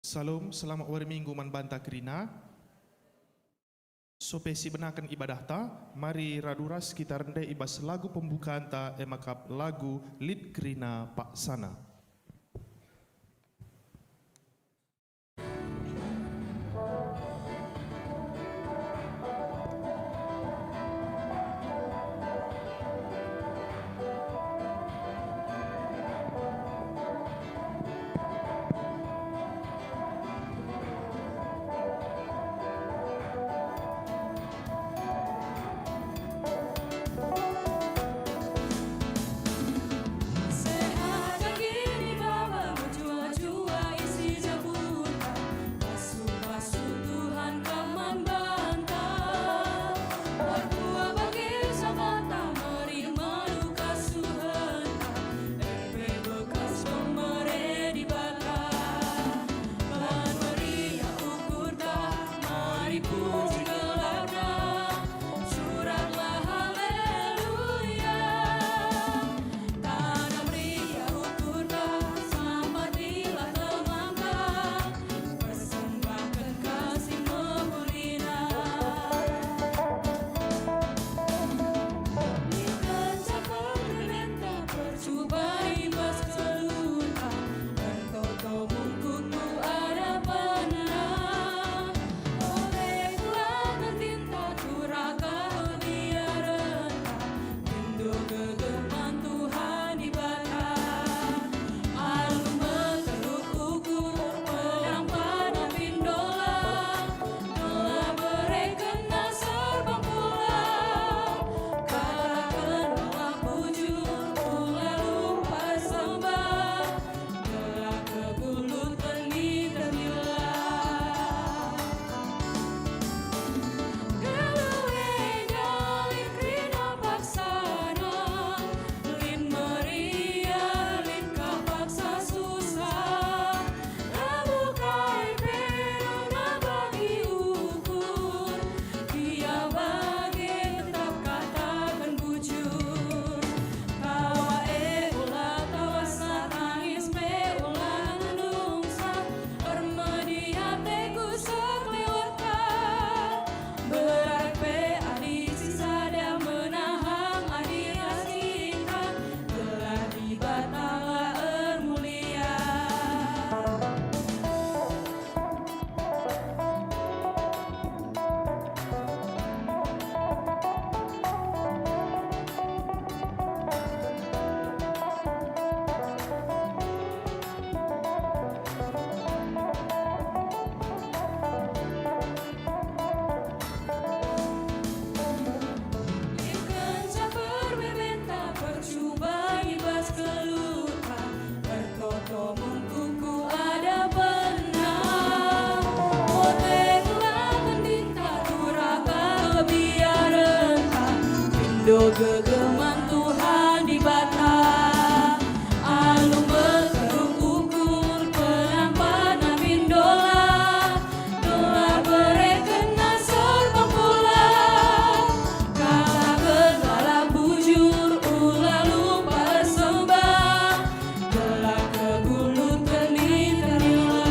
Salam, selamat hari Minggu manbanta kerina. Sopesi benakan ibadah ta, mari raduras kita rendai ibas lagu pembukaan ta emakap lagu Lid Kerina Pak Sana. Gegeman Tuhan di bata, anu berkeruk ukur penampana bindola, dola berekena sorbang pula, kala gegala bujur ulah lupa sembah, dola kegulut geni terila.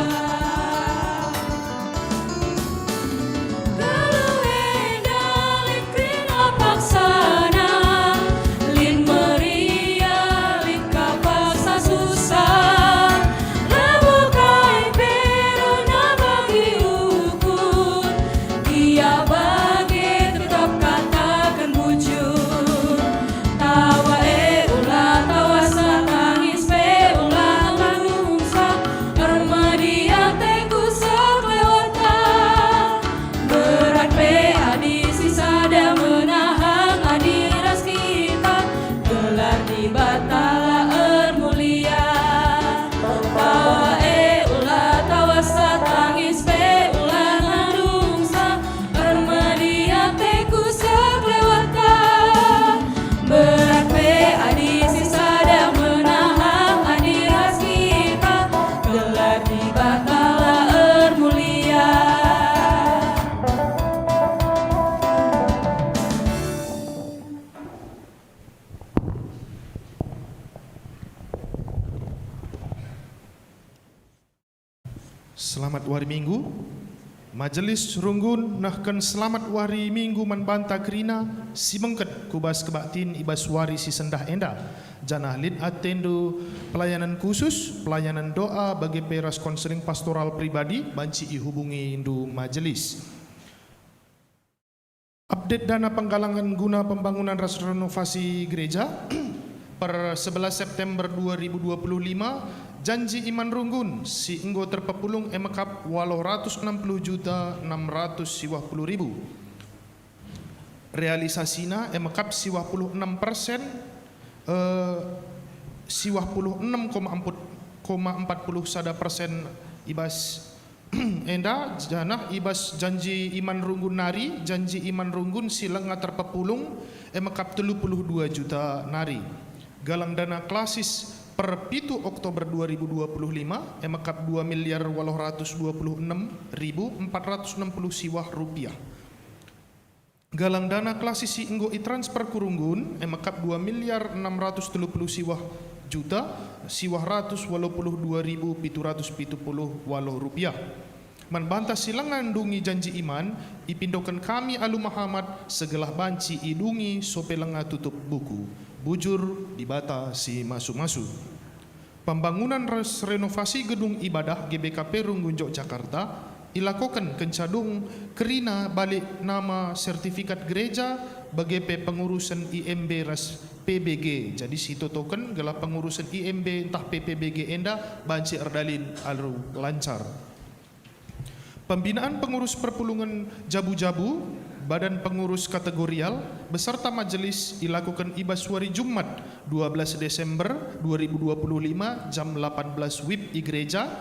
Selamat Wari Minggu. Majelis Runggun nahkan selamat Wari Minggu manbanta kerina si mengket kubas kebaktin ibas wari si sendah enda. Janah lin atendo pelayanan khusus, pelayanan doa bagi peras konseling pastoral pribadi banci ihubungi indu majelis. Update dana penggalangan guna pembangunan renovasi gereja per 11 September 2025. Janji Iman Runggun si enggo terpepulung emakap walau 160.650.000. Realisasina emakap siwah 6%, siwah 6,40% ibas enda janah ibas janji Iman Runggun nari, janji Iman Runggun si lenga terpepulung emakap 32 juta nari. Galang dana klasis per 1 Oktober 2025 emakap 2.826.460 siwah rupiah. Galang dana klasis si enggo i-transfer kurunggun emakap 2.630 siwah juta siwah ratus 82.770 rupiah. Manbantah silang ngandungi janji iman ipindokan kami alu Muhammad segelah banci idungi sopelenga tutup buku bujur dibata si masu-masu. Pembangunan renovasi gedung ibadah GBKP Runggun Yogyakarta ilakukan kencadung kerina balik nama sertifikat gereja bagi pengurusan IMB ras PBG. Jadi situ token gelah pengurusan IMB entah PPBG enda banci erdalin alu lancar. Pembinaan pengurus perpulungan jabu-jabu Badan Pengurus Kategorial beserta majelis dilakukan ibas wari Jumat 12 Desember 2025 jam 18 WIB di gereja.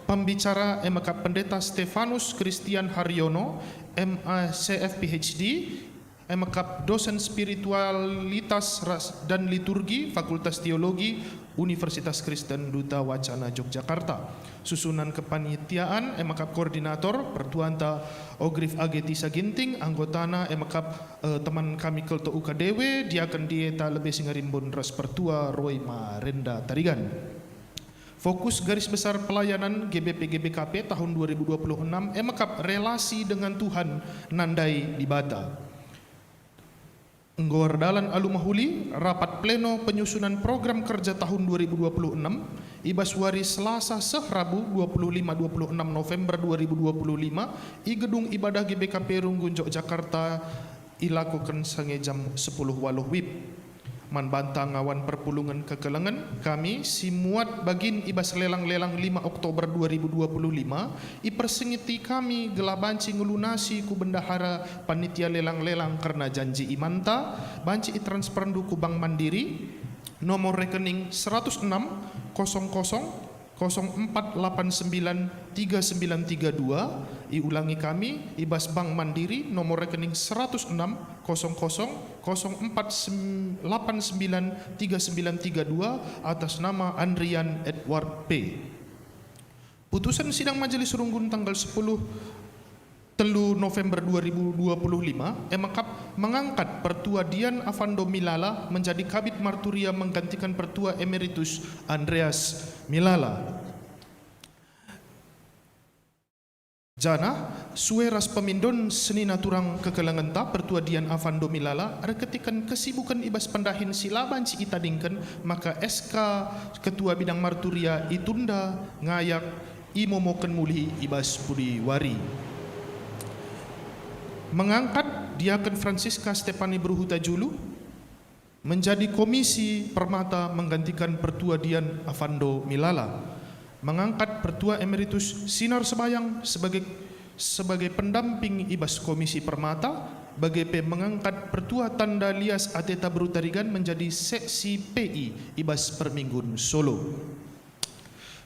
Pembicara MK Pendeta Stefanus Christian Haryono MA CF PhD, MK Dosen Spiritualitas dan Liturgi Fakultas Teologi Universitas Kristen Duta Wacana Yogyakarta. Susunan kepanitiaan MK Koordinator Pertuanta Ogrif Agetisa Ginting, anggotana MK teman kami Kelto UKDW, diakan dieta lebih singarimbun ras pertua Roy Marenda Tarigan. Fokus garis besar pelayanan GBP GBKP tahun 2026 MK relasi dengan Tuhan nandai di Bata. Ngordalan Alumahuli rapat pleno penyusunan program kerja tahun 2026 ibas wari Selasa Rabu 25-26 November 2025 i gedung ibadah GBKP Runggun Yogyakarta ilakukan sange jam 10 waluh WIB. Manbanta ngawan perpulungan kekelengan kami si muat bagin ibas lelang-lelang 5 Oktober 2025 ipersengiti kami gelabanci ngelunasi ku bendahara panitia lelang-lelang karena janji imanta banci itransferandu ku Bank Mandiri nomor rekening 106 00 0489 3932 iulangi kami ibas Bank Mandiri nomor rekening 106 00 0489 3932 atas nama Andrian Edward P. Putusan sidang Majelis Runggun tanggal 10 November 2025 MK mengangkat Pertua Dian Avando Milala menjadi Kabid Marturia menggantikan Pertua Emeritus Andreas Milala. Jana sueras pemindon senina turang kekelangan ta Pertua Dian Avando Milala reketikan kesibukan ibas pendahin silaban si itadingkan maka SK Ketua Bidang Marturia itunda ngayak imomoken muli ibas budi wari. Mengangkat Diaken Francisca Stefani Bruhuta Julu menjadi Komisi Permata menggantikan Pertua Dian Avando Milala. Mengangkat Pertua Emeritus Sinar Sebayang sebagai pendamping ibas Komisi Permata. BGP mengangkat Pertua Tanda Lias Ateta Brutarigan menjadi Seksi PI ibas Perminggun Solo.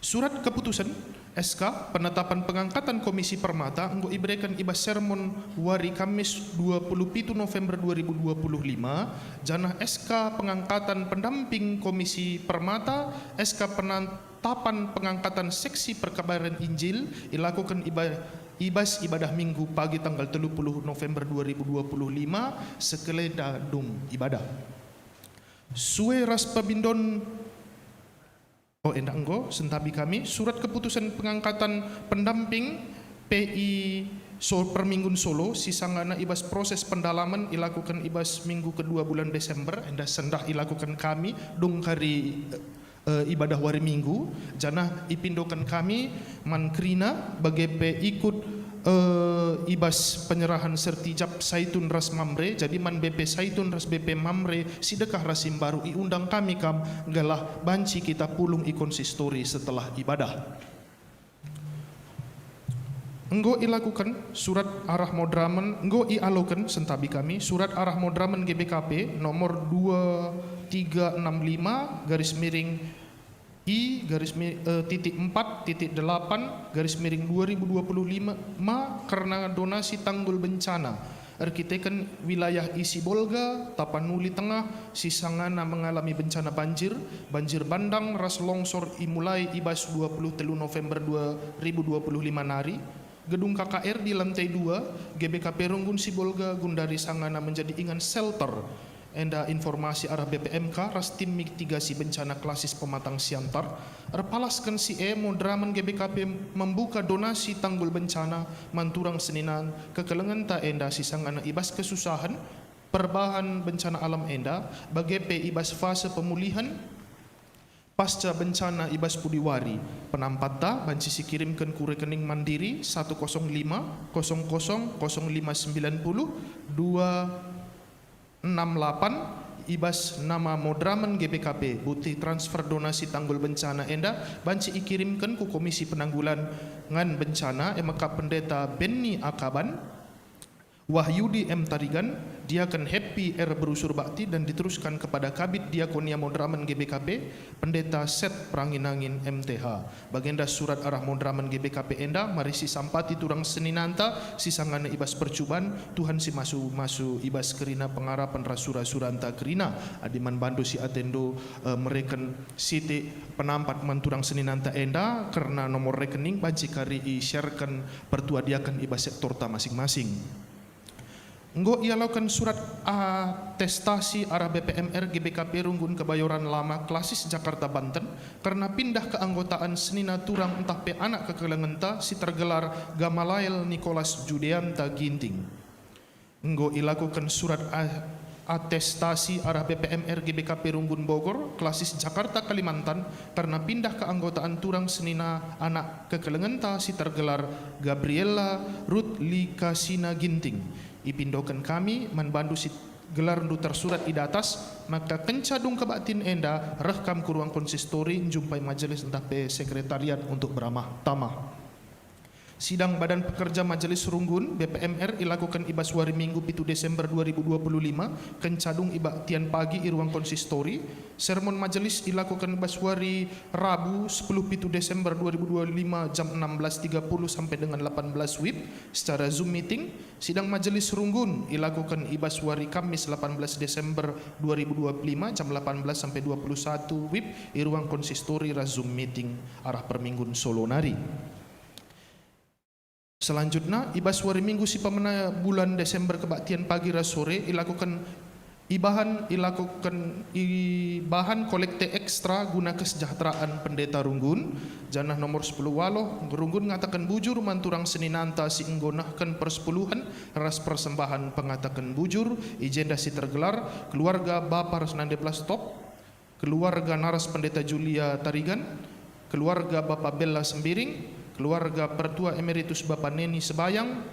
Surat keputusan SK penetapan pengangkatan Komisi Permata enggo ibrekan ibas sermon wari Kamis 27 November 2025 janah SK pengangkatan pendamping Komisi Permata SK penetapan pengangkatan seksi perkabaran Injil dilakukan ibas ibadah Minggu pagi tanggal 30 November 2025 sekeleda dung ibadah. Suwe ras pebindon Oh endak enggo sentabi kami surat keputusan pengangkatan pendamping PI Perminggun Solo sisangana ibas proses pendalaman ilakukan ibas minggu kedua bulan Desember endah sendah ilakukan kami dong kari ibadah wari minggu jana ipindokan kami mankrina bagepe ikut ibas penyerahan sertijab Saitun Ras Mamre jadi man BP Saitun Ras BP Mamre sidekah rasim baru iundang kami kam galah banci kita pulung ikonsistori setelah ibadah. Enggo ilakukan surat arah modramen enggo ialokan sentabi kami surat arah modramen GBKP nomor 2365 garis miring I garis titik 4 titik 8 garis miring 2025 karena donasi tanggul bencana Arkiteken wilayah Isi Bolga, Tapanuli Tengah, Sisangana mengalami bencana banjir bandang ras longsor imulai ibas 23 November 2025 nari. Gedung KKR di lantai 2, GBKP Runggun Sibolga, Gundari Sangana menjadi ingan shelter. Enda informasi arah BPMK, ras tim mitigasi bencana klasis pematang siantar. Erpalaskan si modraman GBKP membuka donasi tanggul bencana, manturang seninan, kekelengan ta enda sisangana ibas kesusahan, perbahan bencana alam enda, bagepe ibas fase pemulihan, pasca bencana ibas pudiwari penampata banci kirimkan ku rekening mandiri 105 00 0590 268 ibas nama modraman GBKP bukti transfer donasi tanggul bencana enda banci ikirimkan ku Komisi Penanggulangan Bencana emaka pendeta Benny Akaban Wahyudi M. Tarigan, Diaken Happy R. Berusur Bakti dan diteruskan kepada Kabid Diakonia Modraman GBKP, Pendeta Set Pranginangin MTH. Bagenda surat arah Modraman GBKP enda, mari si sampati turang seninanta, sisangana ibas percuban, Tuhan si masu ibas kerina pengarapan rasura suranta kerina, adiman bandu si atendo mereken siti penampat manturang seninanta enda, karena nomor rekening banci kari i-sharekan pertua diakan ibas sektor ta masing-masing. Enggo ia lakukan surat atestasi arah BPMR GBKP Runggun Kebayoran Lama Klasis Jakarta Banten karena pindah keanggotaan senina turang entah pe anak kekelengenta si tergelar Gamalael Nicholas Judeanta Ginting. Enggo ilakukan surat atestasi arah BPMR GBKP Runggun Bogor Klasis Jakarta Kalimantan karena pindah keanggotaan turang senina anak kekelengenta si tergelar Gabriela Ruth Likasina Ginting. Ipindokan kami manbandu si gelar ndu tersurat di atas maka kencadung kebatin enda rekam ke ruang konsistori jumpai majelis entah pe sekretariat untuk beramah tamah. Sidang Badan Pekerja Majelis Runggun BPMR ilakukan ibas wari Minggu 7 Desember 2025 kencadung ibaktian pagi i ruang konsistori. Sermon majelis ilakukan ibas wari Rabu 10 Desember 2025 jam 16.30 sampai dengan 18 WIB secara Zoom meeting. Sidang Majelis Runggun ilakukan ibas wari Kamis 18 Desember 2025 jam 18 sampai 21 WIB i ruang konsistori Zoom meeting arah Perminggun Solo nari. Selanjutnya, ibas wari Minggu si pemena bulan Desember kebaktian pagi ras sore ilakukan ibahan kolekte ekstra guna kesejahteraan pendeta Runggun. Janah nomor 10 waloh Runggun ngatakan bujur manturang seninanta si enggonahkan persepuluhan ras persembahan pengatakan bujur ijenda si tergelar keluarga Bapak Rasnande Plastop, keluarga Naras Pendeta Julia Tarigan, keluarga Bapak Bella Sembiring, keluarga Pertua Emeritus Bapak Neni Sebayang,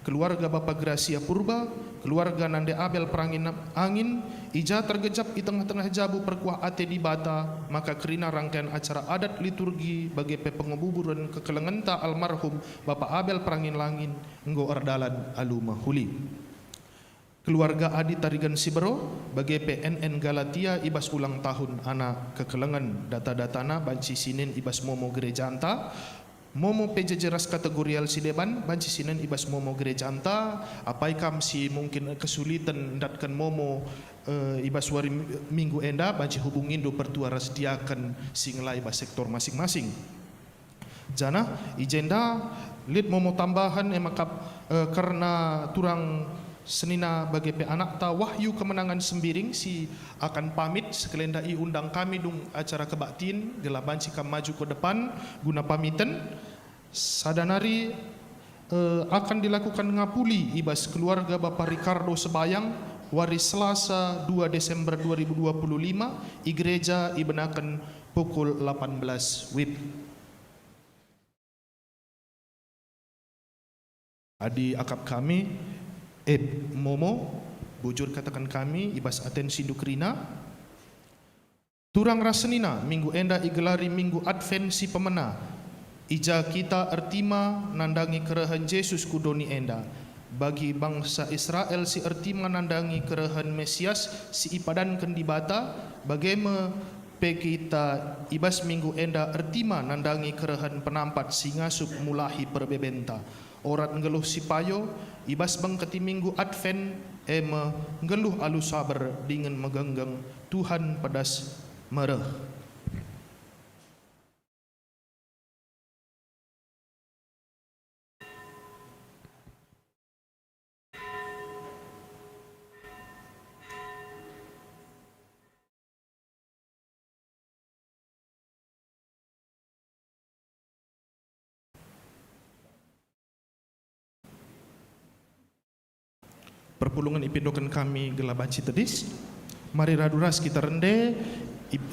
keluarga Bapak Gracia Purba, keluarga Nande Abel Perangin Angin, ija tergejap di tengah-tengah jabu perkuah ate di bata, maka kerina rangkaian acara adat liturgi bagi penguburan kekelengenta almarhum Bapak Abel Perangin Langin, enggo ardalan aluma huli. Keluarga Adi Tarigan Sibero bagi PNN Galatia ibas ulang tahun anak kekelengan data-datana banci sinin ibas momo gereja anta Momo PJJ ras kategorial Sideban banci sinen ibas momo gereja anta apai kam si mungkin kesulitan datkan momo ibas wari Minggu enda banci hubungin do pertua ras diakan singla ibas sektor masing-masing. Jana ijenda lead momo tambahan emakap karena turang Senina bagi pe anak ta Wahyu Kemenangan Sembiring si akan pamit sekelendai undang kami dung acara kebaktiin gelaban cikam maju ke depan guna pamiten sadanari akan dilakukan ngapuli ibas keluarga Bapak Ricardo Sebayang hari Selasa 2 Desember 2025 i gereja ibenaken pukul 18 WIB. Adi akap kami Momo bujur katakan kami ibas atensi dukrina turang rasenina minggu enda igelari minggu Advent si pemena ija kita ertima nandangi kerehan Yesus kudoni enda bagi bangsa Israel si ertima nandangi kerehan Mesias si ipadan kendibata bagaimana pe kita ibas minggu enda ertima nandangi kerehan penampat si ngasup mulahi perbebenta orat ngeluh si payo ibas bang keti minggu Advent ngeluh alu sabar dengan megenggeng Tuhan pedas mereh. Perpulungan ipindokan kami gelabanci tedis. Mari raduras kita rende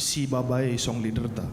si babai song liderta.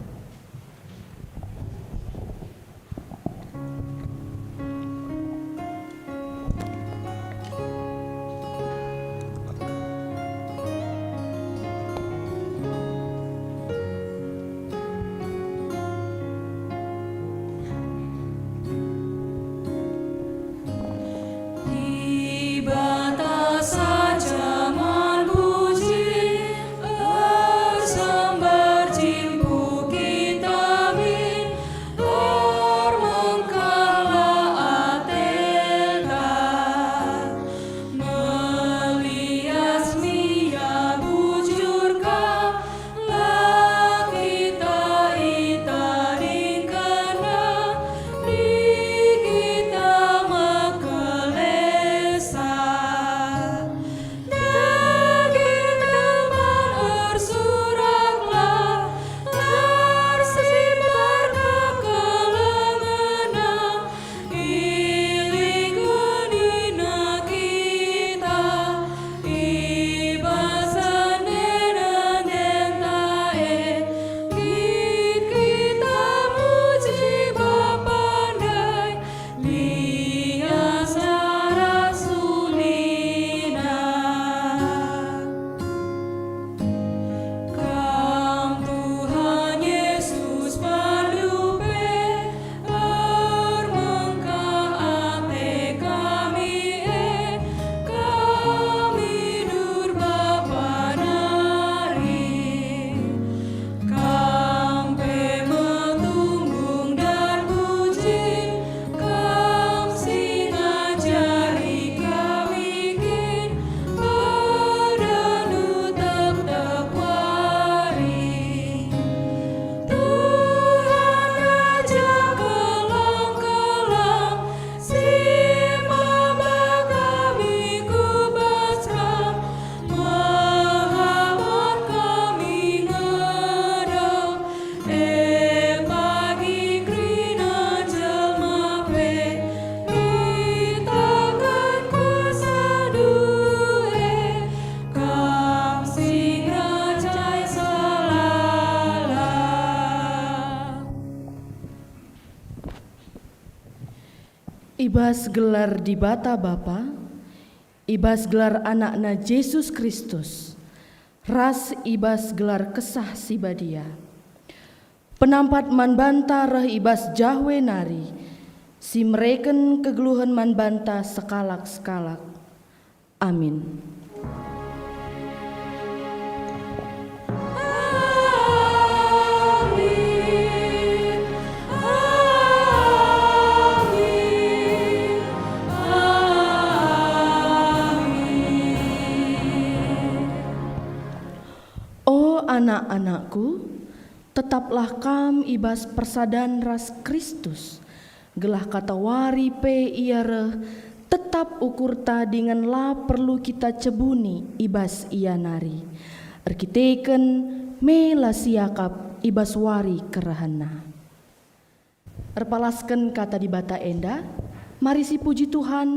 Ibas gelar di bata Bapa, ibas gelar anakna Yesus Kristus, ras ibas gelar kesah sibadia. Penampat man banta reh ibas jahwe nari, si mereken kegeluhan man banta sekalak-sekalak. Amin. Anak-anakku, tetaplah kam ibas persadan ras Kristus, gelah kata wari pe iare tetap ukur ta dengan la perlu kita cebuni ibas ia nari. Erkiteken mela siakap ibas wari kerahana. Erpalaskan kata di bata enda, mari si puji Tuhan,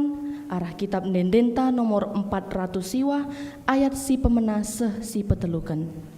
arah kitab Nendenta nomor 400 siwa, ayat si pemena si petelukan.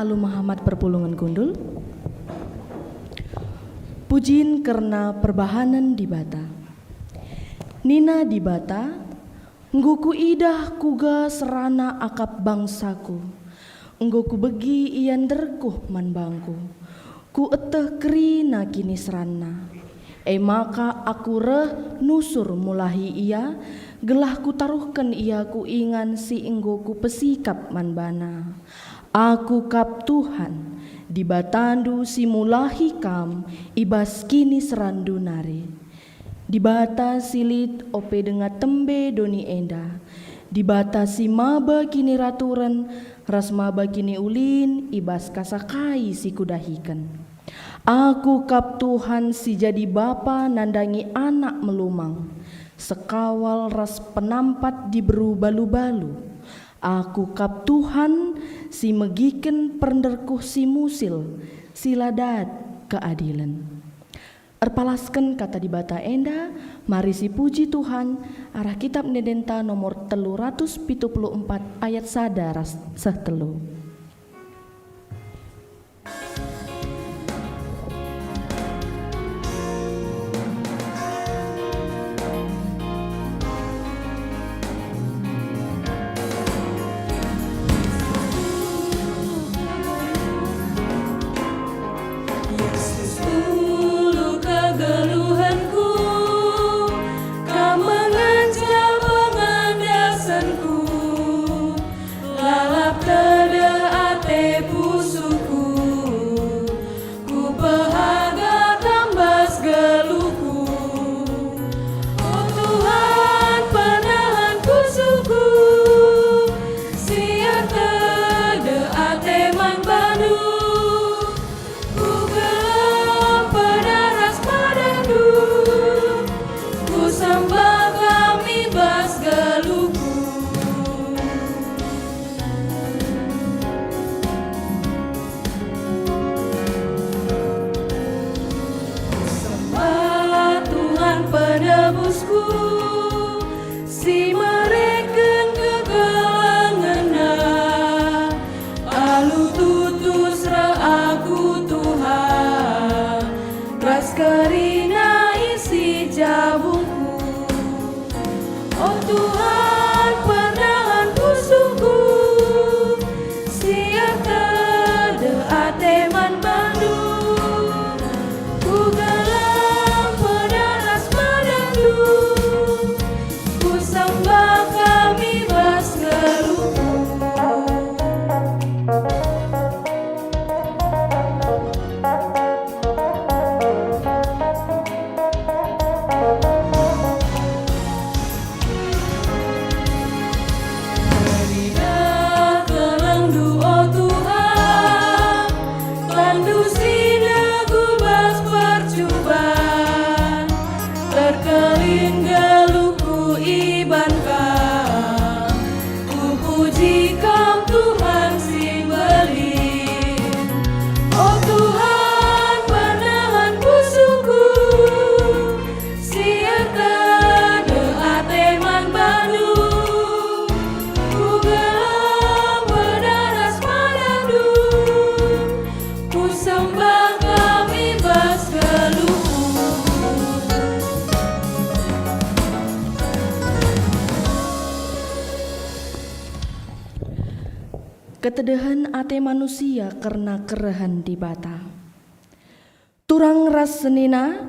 Alu Muhammad perpulungan gundul. Pujiin karena perbahanan di bata. Nina di bata, ngguku idah kuga serana akap bangsaku. Ngguku begi ian derkuh man bangku. Ku eteh keri na kini serana. Maka aku reh nusur mulahi ia, gelah ku taruhkan ia ku ingan si ngguku pesikap man bana. Aku kap Tuhan, di batandu si mulahi kam, ibas kini serandu nari. Di bata silit ope denga tembe doni enda. Di bata si maba kini raturan, ras maba kini ulin, ibas kasakai si kudahikan. Aku kap Tuhan si jadi bapa nandangi anak melumang. Sekawal ras penampat diberu balu-balu. Aku kap Tuhan si megiken perenderkuh si musil, siladat keadilan. Erpalaskan kata di bata enda, mari si puji Tuhan, arah kitab Nendenta nomor 374 ayat sadar sehtelu. Lalap terdengar Yesusku, si mereken kegelangena, alu tutus ra aku Tuhan, ras karina isi jabungku. Oh Tuhan, pandangan pusuku, siap tade ateman bandu, ku gelam pedaras madandu, ku sembah kami bas geluku. Maridah kelendu oh Tuhan, kelendu sineku bas percubaan, terkelin geluku ibankan, ku puji Kam Tuhan sing beli. Oh Tuhan, pandangan pusuku, siap tade ateman bandu, ku gelam pedaras madandu, ku sembah kami bas geluku. Ketedahan ate manusia karena kerehan di bata. Turang ras senina,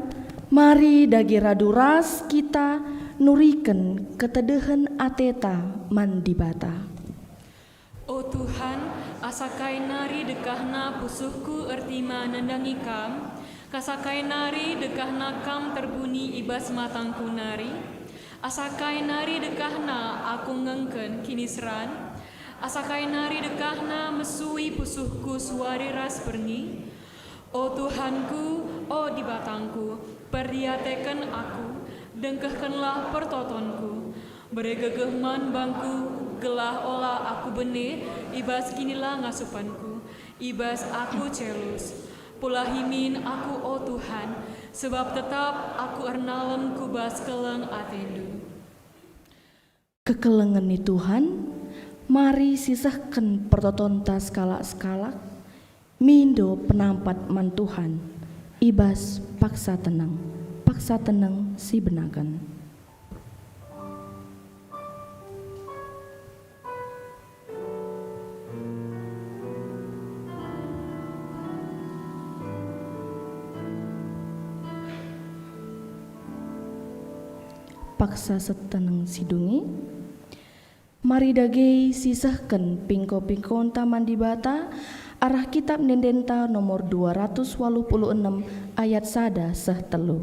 mari dagi radu ras kita nuriken ketedahan ateta man di bata. Oh Tuhan, asakai nari dekahna pusuhku ertima nandangi Kam, kasakai nari dekahna Kam terbunyi ibas matangku nari, asakai nari dekahna aku ngengken kini seran, asakai nari dekahna mesui pusuhku suari ras perni. Oh Tuhanku, oh di batangku, perdiateken aku, dengkehkenlah pertotonku, beregegehman bangku, gelah olah aku bene, ibas kinilah ngasupanku, ibas aku celus, pula himin aku oh Tuhan, sebab tetap aku ernalem kubas keleng atendu. Kekelengan ni Tuhan, mari sisahkan pertotonta skala-skala, mindo penampat man Tuhan, ibas paksa tenang si benakan. Paksa seteneng sidungi, mari dagei sisahkan pingko-pingkon taman di bata, arah kitab Nendenta nomor 286 ayat 1 seh telu.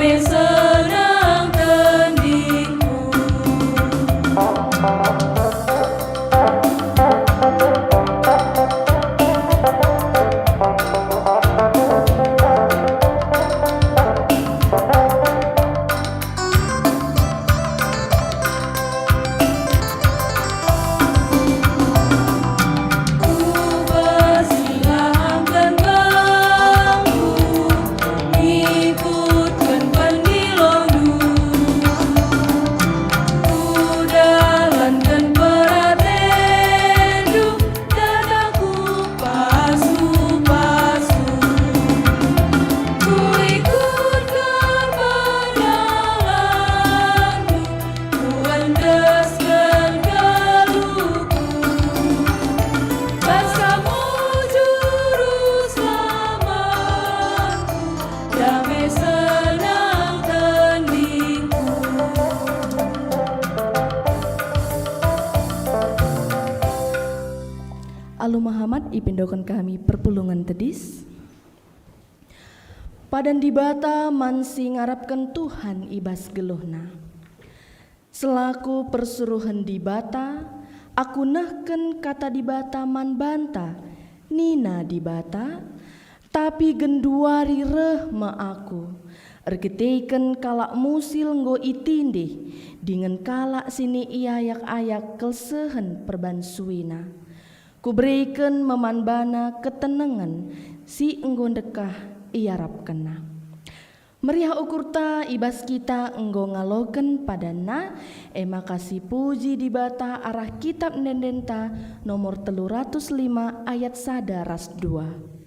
damai senang tendiku. Alu Muhammad ipindokan kami perpulungan tedis. Padan dibata mansi ngarapkan Tuhan ibas geluhna. Selaku persuruhan dibata, aku nehken kata dibata man banta, nina dibata, tapi genduari reh ma aku. Ergeteiken kalak musil nggo itindih, dengan kalak sini iayak-ayak kelsehen perbansuina. Kuberikan memanbana ketenangan si enggo dekah iarap kena. Meriah ukurta ibas kita enggo ngaloken padana makasih puji dibata arah kitab nendenta nomor 305 ayat 1 ras 2.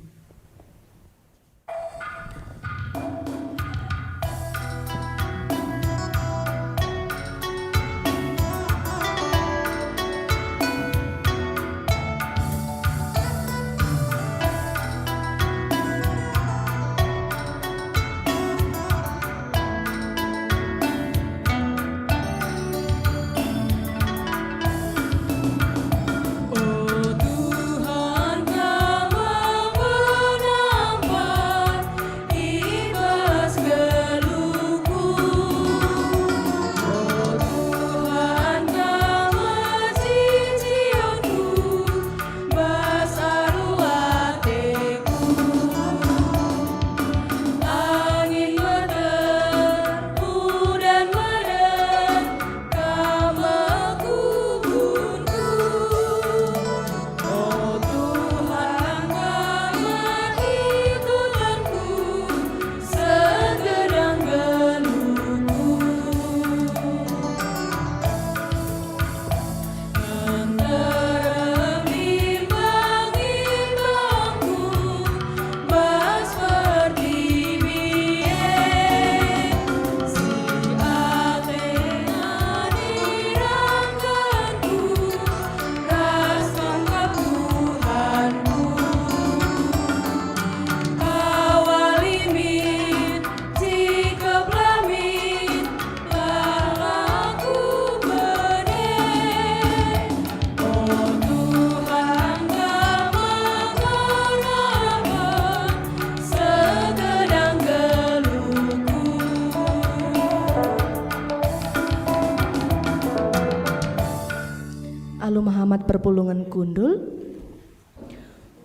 Alu Muhammad perpulungan kundul.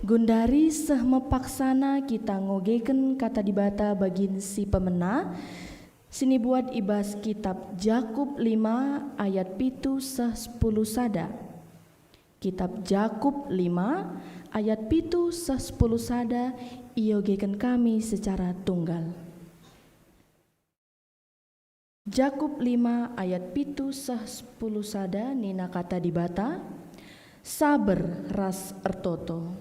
Gundari seh mepaksana kita ngogeken kata dibata bagin si pemena. Sini buat ibas kitab Jakub 5 ayat pitu seh 10 sada. Kitab Jakub 5 ayat pitu seh 10 sada iogeken kami secara tunggal. Jakub 5 ayat pitu seh 10 sada nina kata dibata, saber ras ertoto.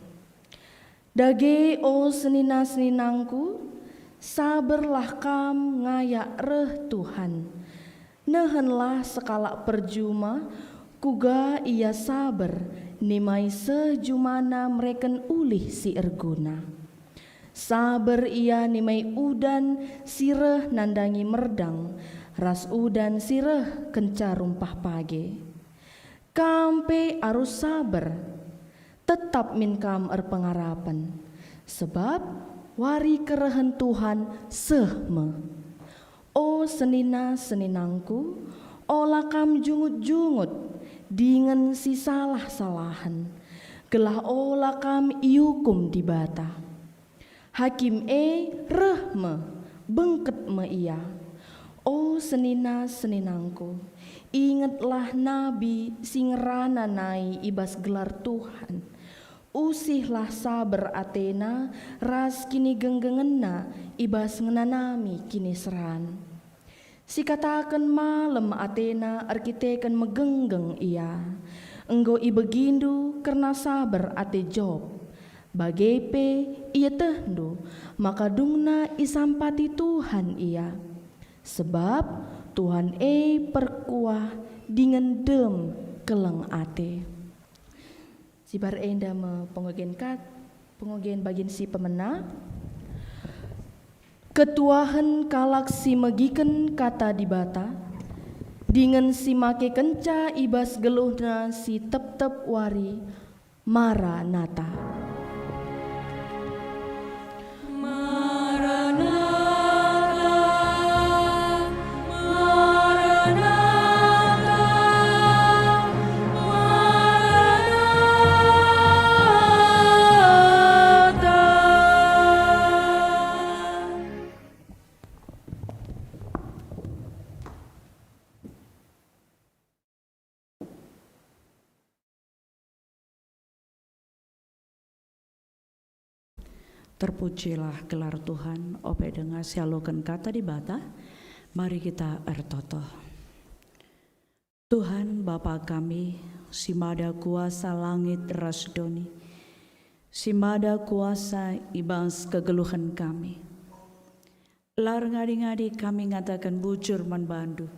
Dage o senina-seninangku, saberlah kam ngayak reh Tuhan. Nehenlah sekala perjuma, kuga ia saber, nimai sejumana mereken ulih si erguna. Saber ia nimai udan sireh nandangi merdang, ras udan sireh kencar rumpah page. Kampe arus saber, tetap min kam erpengarapan, sebab wari kerehen Tuhan sehme. O senina seninangku, olah kam jungut-jungut, dengan si salah-salahan, gelah olah kam iukum di bata. Hakim rehme, bengket me ia. O senina seninangku, ingatlah nabi sing rana nai ibas gelar Tuhan. Usihlah sabar Athena, ras kini genggengena ibas ngenanami kini seran. Si katakan malam Athena arkiteken megenggeng ia. Enggo ibegindu karena sabar ate job. Bagepe ia tehdu, maka dungna isampati Tuhan ia. Sebab Tuhan perkuah dengan dem keleng ate. Sibar enda me pengogen bagin si pemena. Ketuahan kalak si megiken kata di bata, dengan si make kenca ibas geluhna si tep-tep wari Maranatha. Terpujilah gelar Tuhan, ope dengar sialokan kata di bata, mari kita ertoto. Tuhan Bapa kami, simada kuasa langit rasdoni, simada kuasa ibas kegeluhan kami. Lar ngadi-ngadi kami ngatakan bujur manbandu,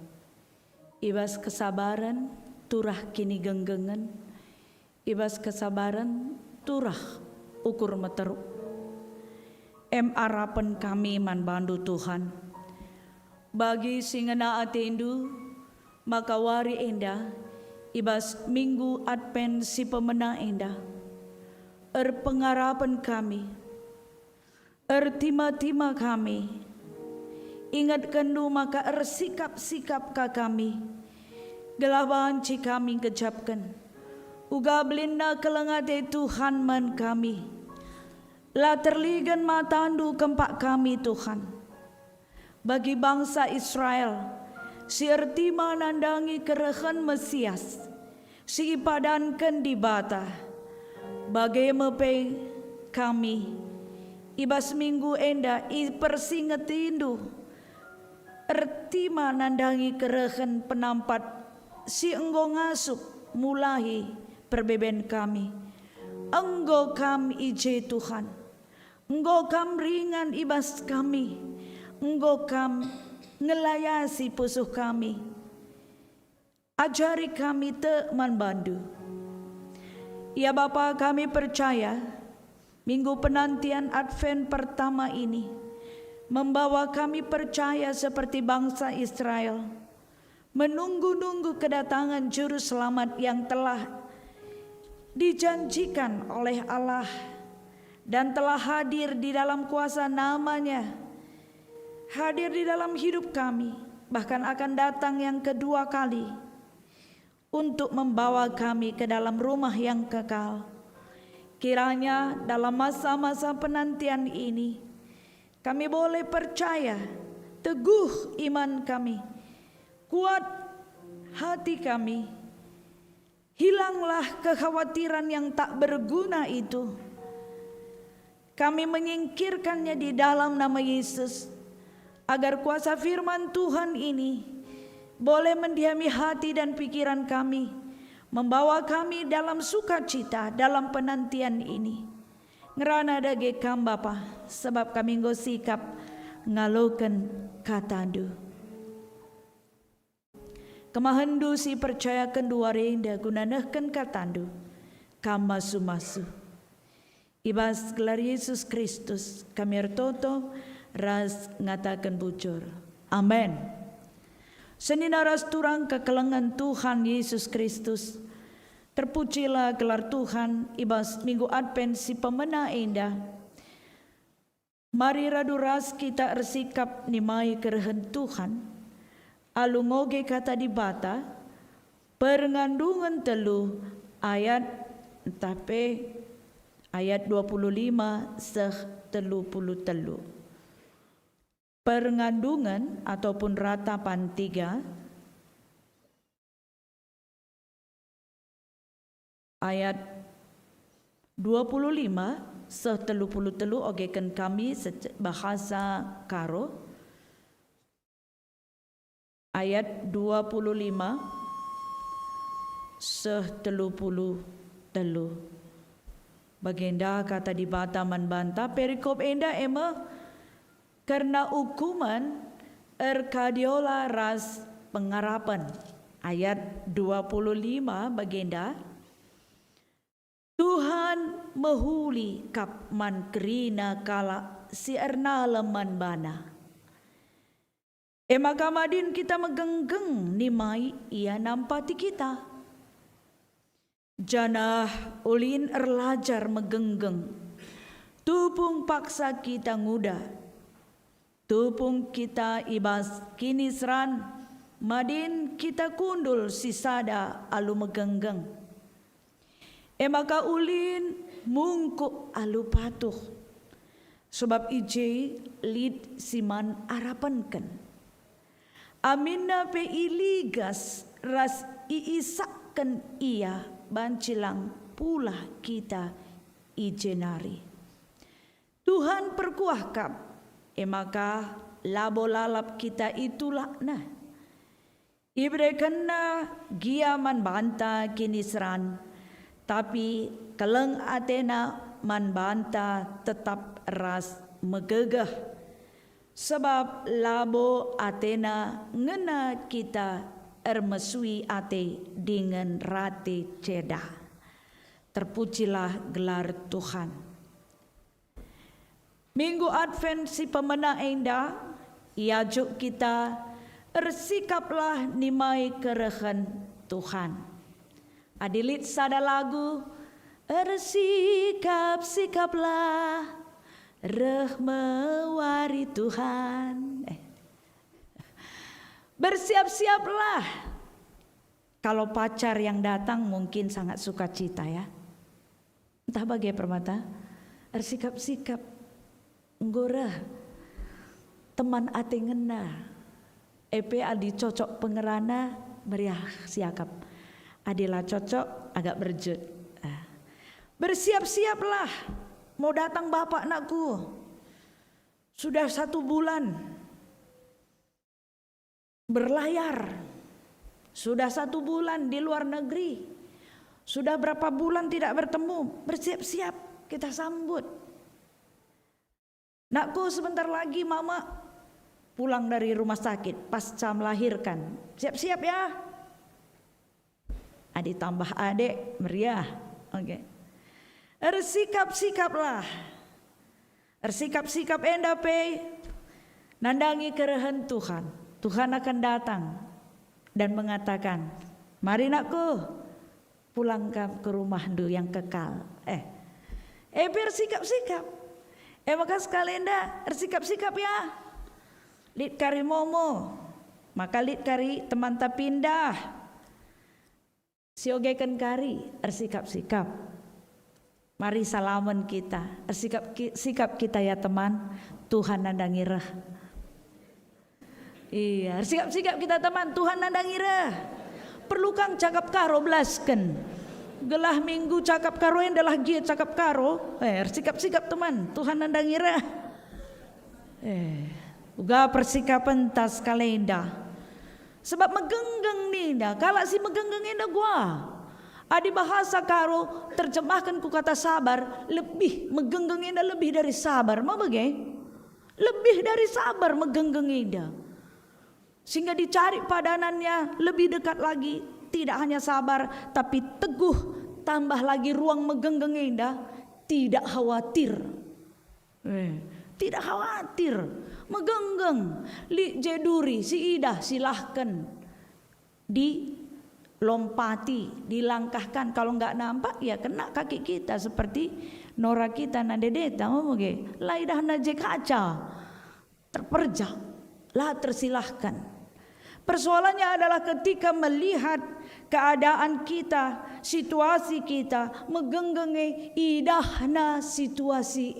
ibas kesabaran turah kini genggengan, ibas kesabaran turah ukur meteruk. Harapan kami manbandu Tuhan. Bagi singena atendu, maka wari enda, ibas minggu Advent si pemena enda. Pengarapan kami, tima-tima kami, ingat kendu maka sikap-sikap ka kami, gelawan ci kami kejapkan, uga belinda kelengate Tuhan man kami. La terligan matandu kempak kami Tuhan. Bagi bangsa Israel, si ertima nandangi kerehan Mesias, si ipadankan di bata. Bagai mepe kami, ibas minggu enda persingetindu. Ertima nandangi kerehan penampat, si enggo ngasuk mulahi perbeben kami. Enggo kam ije Tuhan. Enggo kam ringan ibas kami, enggo kam ngelayasi pusuh kami. Ajari kami te manbandu. Ya Bapa, kami percaya minggu penantian Advent pertama ini membawa kami percaya seperti bangsa Israel, menunggu-nunggu kedatangan juru selamat yang telah dijanjikan oleh Allah dan telah hadir di dalam kuasa namanya, hadir di dalam hidup kami, bahkan akan datang yang kedua kali untuk membawa kami ke dalam rumah yang kekal. Kiranya dalam masa-masa penantian ini kami boleh percaya, teguh iman kami, kuat hati kami, hilanglah kekhawatiran yang tak berguna itu. Kami menyingkirkannya di dalam nama Yesus, agar kuasa firman Tuhan ini boleh mendiami hati dan pikiran kami, membawa kami dalam sukacita dalam penantian ini. Ngerana dage kam Bapa, sebab kami nggo sikap ngaloken katandu. Kemahendu si percaya kedua renda gunanehken katandu, kam masu-masu. Ibas gelar Yesus Kristus kami ertoto ras ngatakan bujur. Amin. Senina ras turang kekelengan Tuhan Yesus Kristus. Terpujilah gelar Tuhan ibas minggu Advent si pemena indah. Mari raduras kita ersikap nimai kerehen Tuhan. Alungoge kata di bata perngandungan telu ayat tapi ayat 25 seh telu puluh telu. Perngandungan ataupun ratapan 3 ayat 25 seh telu puluh telu ogekan kami bahasa Karo. Ayat 25 seh telu puluh telu. Bagenda kata di bataman banta perikop enda ema karena hukuman erkadiola ras pengarapan. Ayat 25 bagenda Tuhan mehuli kap man kerina kala si erna leman bana. Maka madin kita megenggeng nimai ia nampati kita. Janah ulin erlajar megenggeng. Tupung paksa kita nguda. Tupung kita ibas kini seran. Madin kita kundul sisada alu megenggeng. Maka ulin mungku alu patuh. Sebab ije lid siman arapanken. Aminna pe iligas ras iisakken ia bancilang pula kita ijenari. Tuhan perkuahkap, maka labo lalap kita itulah nah. Ibrekenna giaman banta kinisran, tapi keleng Athena man banta tetap ras megegah. Sebab labo Athena ngena kita ermesui ate dengan rate cedah. Terpujilah gelar Tuhan. Minggu Advent si pemena enda iajuk kita ersikaplah nimai kerehen Tuhan. Adilit sada lagu ersikaplah Rahmawari Tuhan. Bersiap-siaplah. Kalau pacar yang datang mungkin sangat sukacita ya. Entah bagai permata. Ersikap-sikap. Nggorah. Teman ate ngena. Epe adi cocok pengerana. Meriah siakap. Adilah cocok agak berjut. Bersiap-siaplah. Mau datang bapak nakku. Sudah 1 bulan berlayar. Sudah 1 bulan di luar negeri. Sudah berapa bulan tidak bertemu. Bersiap-siap kita sambut. Nakku sebentar lagi mama pulang dari rumah sakit pasca melahirkan. Siap-siap ya. Adik tambah adik meriah. Oke. Ersikap-sikaplah. Ersikap-sikap endape nandangi kerehen Tuhan. Tuhan akan datang dan mengatakan, mari nakku pulang ke rumah du yang kekal. Bersikap-sikap. Maka sekalian dah ersikap-sikap ya. Lit kari momo. Maka lit kari teman tapindah. Siogekan kari ersikap-sikap. Mari salaman kita, sikap kita ya teman, Tuhan nandangirah. Iya, sikap kita teman, Tuhan nandangirah. Perlu kang cakap karo belasken. Gelah minggu cakap karo yang adalah gia cakap karo. Sikap teman, Tuhan nandangirah. Uga persikapan tas kalenda. Sebab megenggeng ninda, kalau si megenggeng inda gua. Adi bahasa karo terjemahkan ku kata sabar, lebih megenggeng indah lebih dari sabar. Mau bagai? Lebih dari sabar megenggeng indah. Sehingga dicari padanannya lebih dekat lagi. Tidak hanya sabar tapi teguh, tambah lagi ruang megenggeng indah. Tidak khawatir. Tidak khawatir. Megenggeng. Li jeduri si Ida silahkan dilompati, dilangkahkan. Kalau nggak nampak ya kena kaki kita seperti Nora kita na dedeta momoge laidah na je kaca terperjak lah tersilahkan. Persoalannya adalah ketika melihat keadaan kita, situasi kita, megenggenge idahna situasi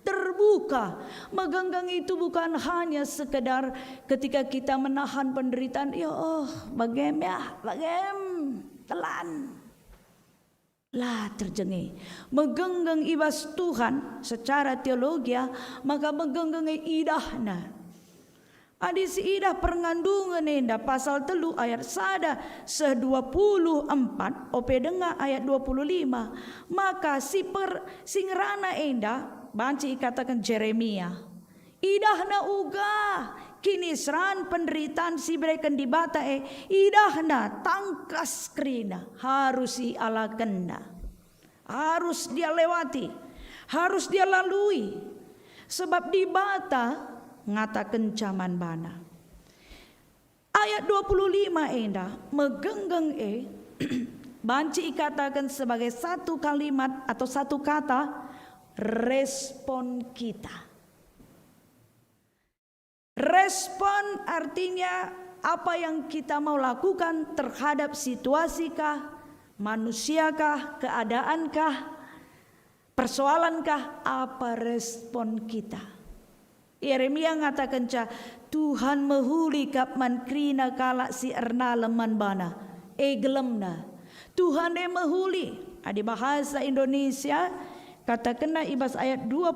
terbuka. Megenggang itu bukan hanya sekedar ketika kita menahan penderitaan, ya bagem telan. Lah terjenge megenggang ibas Tuhan secara teologi, maka megenggang idahna. Adis idah perngandungan enda pasal 3 ayat 1 se-24 ope dengar ayat 25. Maka singrana enda banci katakan Jeremia idahna uga kini seran penderitaan si berikan di bata idahna tangkas krina harus ialakenda, harus dia lewati, harus dia lalui, sebab di bata ngatakan caman bana. Ayat 25 enda megenggang banci katakan sebagai satu kalimat atau satu kata respon kita. Respon artinya apa yang kita mau lakukan terhadap situasikah, manusiakah, keadaankah, persoalankah, apa respon kita. Yeremia ngatakan Tuhan mehuli kap man krina kala si erna leman bana gelemna. Tuhan mehuli. Di bahasa Indonesia katakan ibas ayat 25,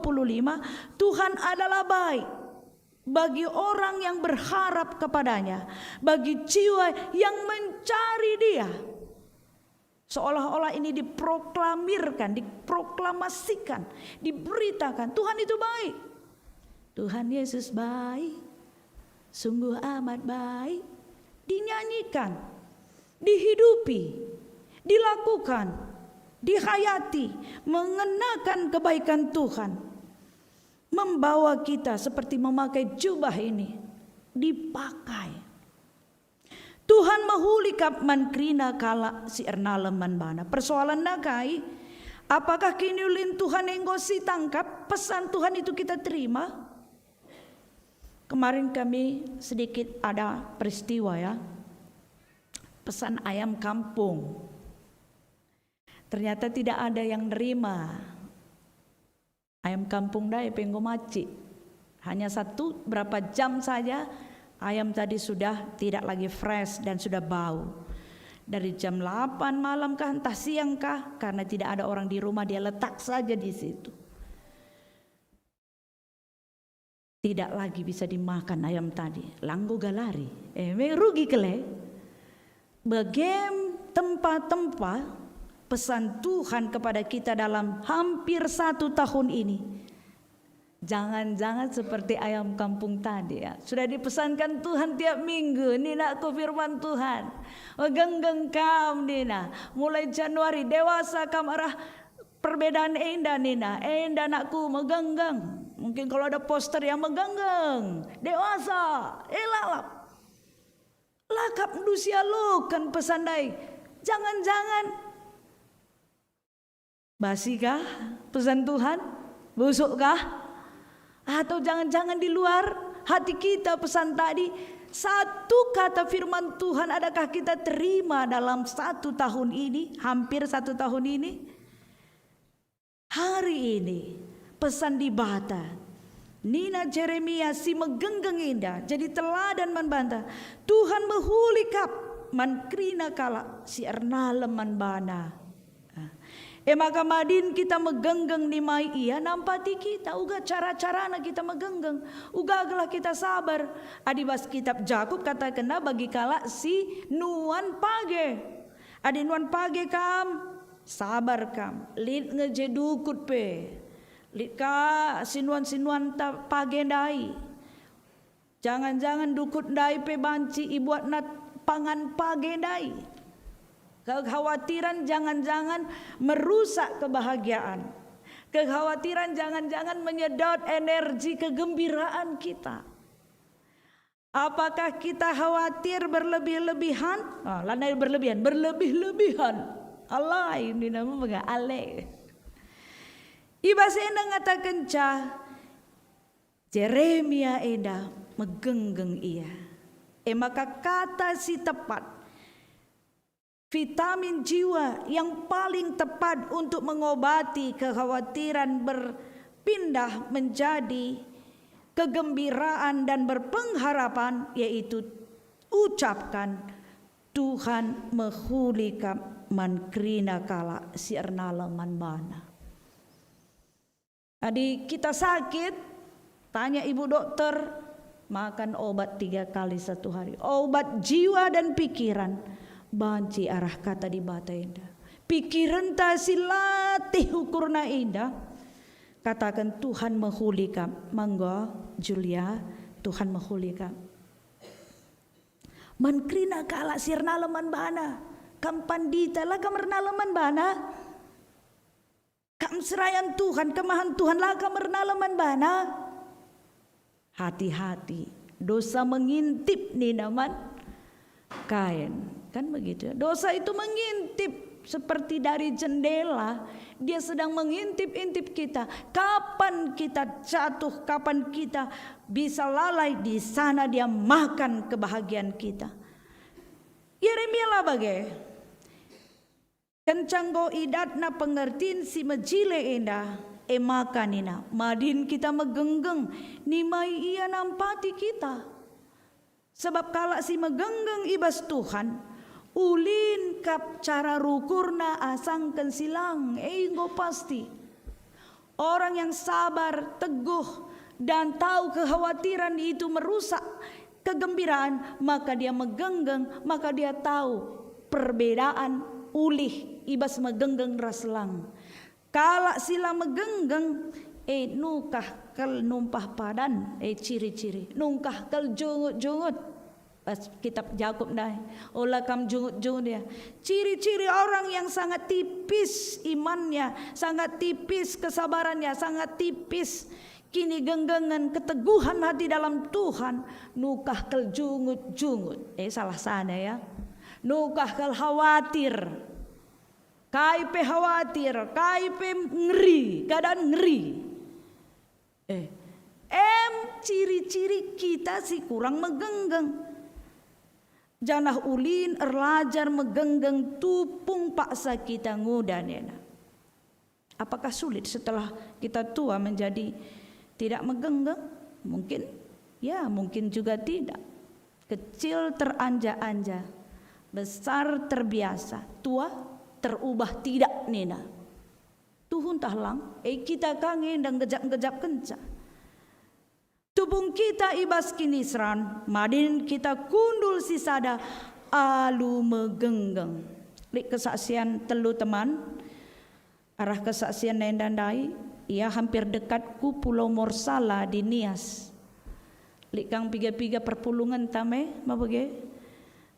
Tuhan adalah baik bagi orang yang berharap kepadanya, bagi jiwa yang mencari Dia. Seolah-olah ini diproklamirkan, diproklamasikan, diberitakan Tuhan itu baik. Tuhan Yesus baik, sungguh amat baik, dinyanyikan, dihidupi, dilakukan, dihayati, mengenakan kebaikan Tuhan, membawa kita seperti memakai jubah ini, dipakai. Tuhan mahuli kap man krina kala si erna leman bana. Persoalan nakai, apakah kini ulin Tuhan yang gosi tangkap pesan Tuhan itu kita terima? Kemarin kami sedikit ada peristiwa ya, pesan ayam kampung. Ternyata tidak ada yang nerima ayam kampung dai penggomaci. Hanya berapa jam saja ayam tadi sudah tidak lagi fresh dan sudah bau. Dari jam 8 malam kah entah siang kah, karena tidak ada orang di rumah dia letak saja di situ. Tidak lagi bisa dimakan ayam tadi. Langgo galari. Rugi kele. Bagem tempat-tempat pesan Tuhan kepada kita dalam hampir 1 tahun ini. Jangan-jangan seperti ayam kampung tadi ya. Sudah dipesankan Tuhan tiap minggu. Nina aku firman Tuhan. Genggeng kam Nina. Mulai Januari dewasa kam arah perbedaan enda Nina. Enda anakku megenggeng. Mungkin kalau ada poster yang megenggeng. Dewasa. Lalap. Lakap nusia lo kan pesandai. Jangan-jangan. Basikah pesan Tuhan? Busukkah? Atau jangan-jangan di luar hati kita pesan tadi. Satu kata firman Tuhan adakah kita terima dalam 1 tahun ini? Hampir 1 tahun ini? Hari ini pesan di bata Nina Jeremia si megenggeng indah jadi teladan membantah. Tuhan mehuli kap man krina kala si erna leman bana. Maka madin kita megenggeng ni mai ia nampati kita uga cara-cara kita megenggeng uga gelah kita sabar. Adibas kitab Jakub kata kena bagi kala si nuan page. Adi nuan page kam sabar kam lid ngejedukut pe. Lid ka sinuan-sinuan ta page dai. Jangan-jangan dukut dai pe banci ibuat nat pangan page dai. Kekhawatiran jangan-jangan merusak kebahagiaan. Kekhawatiran jangan-jangan menyedot energi kegembiraan kita. Apakah kita khawatir berlebih-lebihan? Lanai berlebihan, berlebih-lebihan. Allah ini nama alai. Ibas enda ngatakan Jeremia enda megenggeng ia. Maka kata si tepat, vitamin jiwa yang paling tepat untuk mengobati kekhawatiran berpindah menjadi kegembiraan dan berpengharapan, yaitu ucapkan Tuhan mahulika mankrina kala sirna leman bana. Adik kita sakit, tanya ibu dokter, makan obat 3 kali 1 hari. Obat jiwa dan pikiran. Banci arah kata di bata indah. Pikiran ta silatih ukurna indah. Katakan Tuhan mahulika. Mangga Julia, Tuhan mahulika. Mankrina kala sirna leman bana. Kam pandita lah kamerna leman bana. Kam serayan Tuhan, kemahan Tuhan lah kamerna leman bana. Hati-hati, dosa mengintip nih naman kain, kan begitu. Dosa itu mengintip seperti dari jendela, dia sedang mengintip-intip kita. Kapan kita jatuh, kapan kita bisa lalai, di sana dia makan kebahagiaan kita. Yeremia lah bagai. Kencanggo idatna pengertiin si mejile indah. Makanina madin kita megenggeng nimai ia nampati kita. Sebab kala si megenggeng ibas Tuhan ulin kap cara rukurna asangken silang enggo pasti. Orang yang sabar, teguh dan tahu kekhawatiran itu merusak kegembiraan, maka dia megenggeng, maka dia tahu perbedaan ulih ibas megenggeng raslang. Kala sila megenggeng nungkah kal numpah padan ciri-ciri nungkah kal jungut-jungut pas kitab Yakub dah olah kam jungut-jungut dia. Ciri-ciri orang yang sangat tipis imannya, sangat tipis kesabarannya, sangat tipis kini genggengan keteguhan hati dalam Tuhan. Nungkah kal jungut-jungut salah sana ya. Nungkah kal khawatir, kaipe khawatir, kaipe ngeri, keadaan ngeri. Ciri-ciri kita sih kurang megenggeng. Janah ulin erlajar megenggeng tupung paksa kita ngudan. Apakah sulit setelah kita tua menjadi tidak megenggeng? Mungkin, ya mungkin juga tidak. Kecil teranja-anja, besar terbiasa, tua terubah tidak nina. Tuhun tahlang, kita kangen dan gejap-gejap kenca. Tubung kita ibas kinisran, madin kita kundul sisada alu megenggeng. Lik kesaksian telu teman, arah kesaksian nendandai, ia hampir dekat ku Pulau Morsala di Nias. Lik kang piga-piga perpulungan tame, mabage.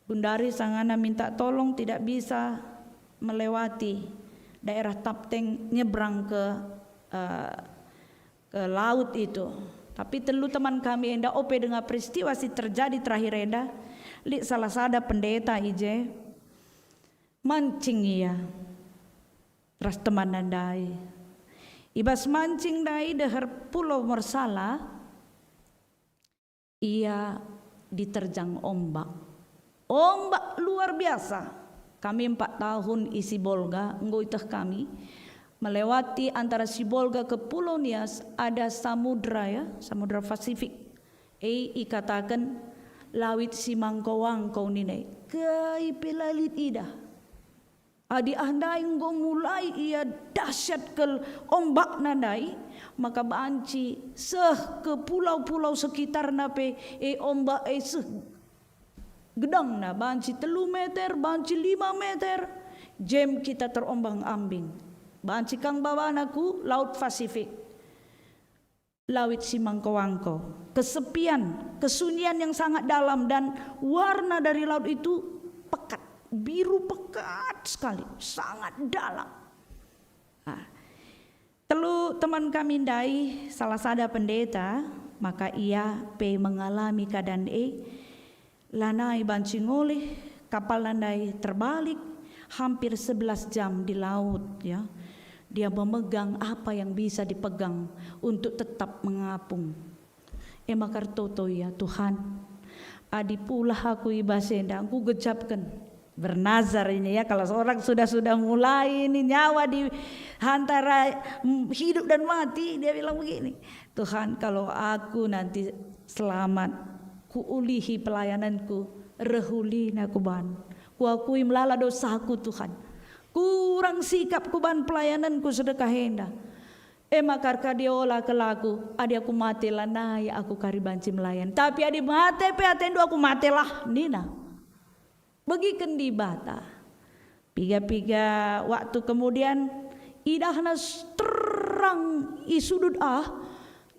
Bundari sangana minta tolong tidak bisa melewati daerah Tapteng nyebrang ke laut itu. Tapi telu teman kami enda ope dengan peristiwa si terjadi terakhir enda. Li salah sada pendeta ije mancing ia. Ras teman nandai. Ibas mancing dai dehar Pulau Morsala. Ia diterjang ombak. Ombak luar biasa. Kami 4 tahun isi Bolga, nggoitah kami melewati antara Sibolga ke Pulau Nias ada samudra ya, samudra Pasifik. Ikatakan lawit si mangkawangkau nine. Kai pelalit ida. Adi andai nggo mulai ia dahsyat ke ombak nandai, maka banci seh ke pulau-pulau sekitar nape ombak seh gedang na banci 3 meter, banci 5 meter, jem kita terombang-ambing. Banci kang bawanaku laut Pasifik, lawit si mangkawangkau, kesepian, kesunyian yang sangat dalam dan warna dari laut itu pekat, biru pekat sekali, sangat dalam. Telu teman kami dai salah sada pendeta, maka ia mengalami keadaan lanai banci ngoleh, kapal landai terbalik hampir 11 jam di laut ya. Dia memegang apa yang bisa dipegang untuk tetap mengapung. Emakar toto ya Tuhan, adi pula aku ibasenda, aku gejapkan bernazar ini ya. Kalau seorang sudah mulai ini nyawa di antara hidup dan mati, dia bilang begini, Tuhan kalau aku nanti selamat, ku ulihi pelayananku, rehulin aku ban, ku akui melala dosaku Tuhan, kurang sikapku ban pelayananku sedekah henda. Makar kadiola kelaku, adi aku mati lah naya aku karibanci melayan. Tapi adi mati pe atendo aku mati lah nina. Begiken di bata. Piga-piga waktu kemudian idahna terang isudut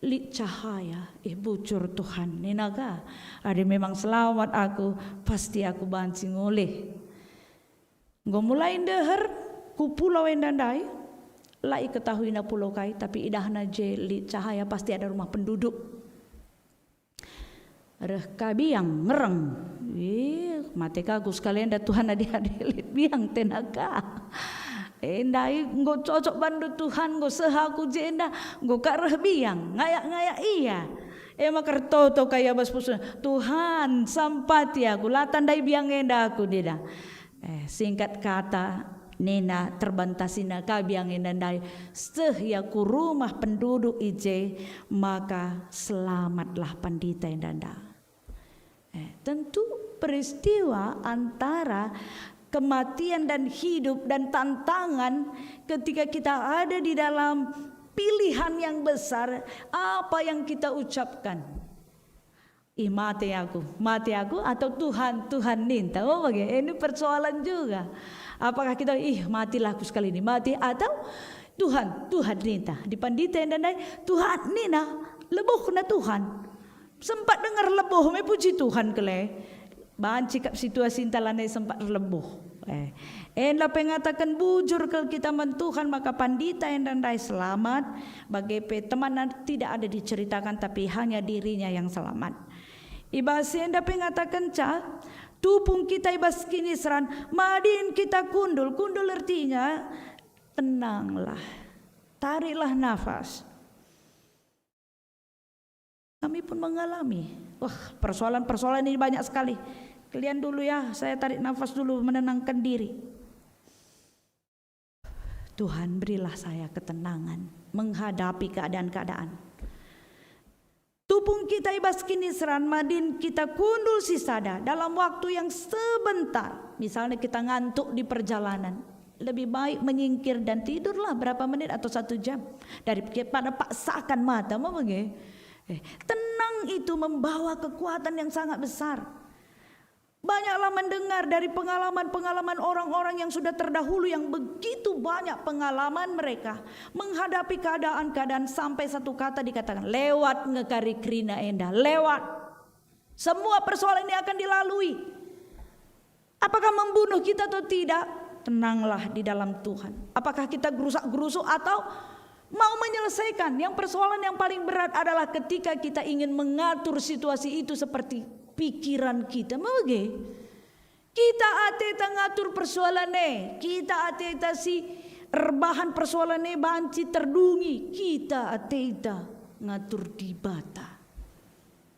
li cahaya bucur Tuhan ninaga. Adi memang selamat aku, pasti aku banci ngoleh. Ngomulai deher ku pulau endandai. Lai ketahui na pulau kai, tapi idahna jeli cahaya pasti ada rumah penduduk. Reh kabiang ngereng, mati kagus kalian dah Tuhan adik-adik biang tenaga. Endai nggo cocok bandu Tuhan nggo sehaku jenda nggo kareh biang ngayak-ngayak iya. Makar toto kaya bas pusun Tuhan sampati aku latan dai biang enda aku dida. Singkat kata Nena terbantasina kabiang endandai sehya ku rumah penduduk ije, maka selamatlah pandita endanda. Tentu peristiwa antara kematian dan hidup dan tantangan ketika kita ada di dalam pilihan yang besar, apa yang kita ucapkan? Mati aku atau Tuhan minta. Oh bagaimana? Ini persoalan juga. Apakah kita matilah aku sekali ini mati atau Tuhan minta di pandita yang dandai Tuhan nina leboh na Tuhan sempat dengar leboh me puji Tuhan kele banci kap situasi intalanai sempat leboh enla pengatakan bujur ke kita mentuhan maka pandita yang dandai selamat bagi teman tidak ada diceritakan tapi hanya dirinya yang selamat. Ibas enda pengatakan tupung kita ibas kini seran, madin kita kundul artinya tenanglah, tariklah nafas. Kami pun mengalami, persoalan ini banyak sekali. Kalian dulu ya, saya tarik nafas dulu menenangkan diri. Tuhan berilah saya ketenangan menghadapi keadaan-keadaan. Tupung kita ibas kini seran madin kita kundul sisada dalam waktu yang sebentar. Misalnya kita ngantuk di perjalanan, lebih baik menyingkir dan tidurlah berapa menit atau 1 jam daripada paksakan mata. Mau bagaimana? Tenang itu membawa kekuatan yang sangat besar. Banyaklah mendengar dari pengalaman-pengalaman orang-orang yang sudah terdahulu yang begitu banyak pengalaman mereka menghadapi keadaan-keadaan sampai satu kata dikatakan lewat ngekari krina endah, lewat. Semua persoalan ini akan dilalui. Apakah membunuh kita atau tidak? Tenanglah di dalam Tuhan. Apakah kita gerusak-gerusuk atau mau menyelesaikan? Yang persoalan yang paling berat adalah ketika kita ingin mengatur situasi itu seperti pikiran kita. Mage kita ateta ngatur persoalannya, kita ateta si rebahan persoalannya banci terdungi, kita ateta ngatur di bata.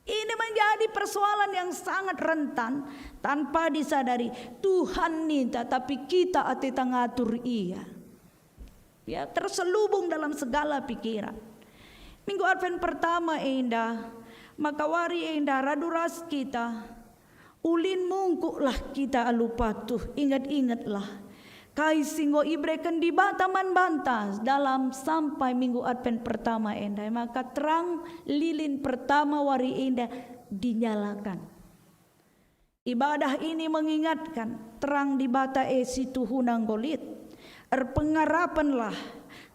Ini menjadi persoalan yang sangat rentan tanpa disadari. Tuhan minta tapi kita ateta ngatur iya. Ya, terselubung dalam segala pikiran. Minggu Advent pertama indah, maka wari indah raduras kita, ulin mungkuklah kita alupatuh, ingat-ingatlah. Kai singgo ibreken di bataman bantas dalam sampai minggu Advent pertama indah, maka terang lilin pertama wari indah dinyalakan. Ibadah ini mengingatkan terang di bata situ hunang golit. Erpengarapanlah,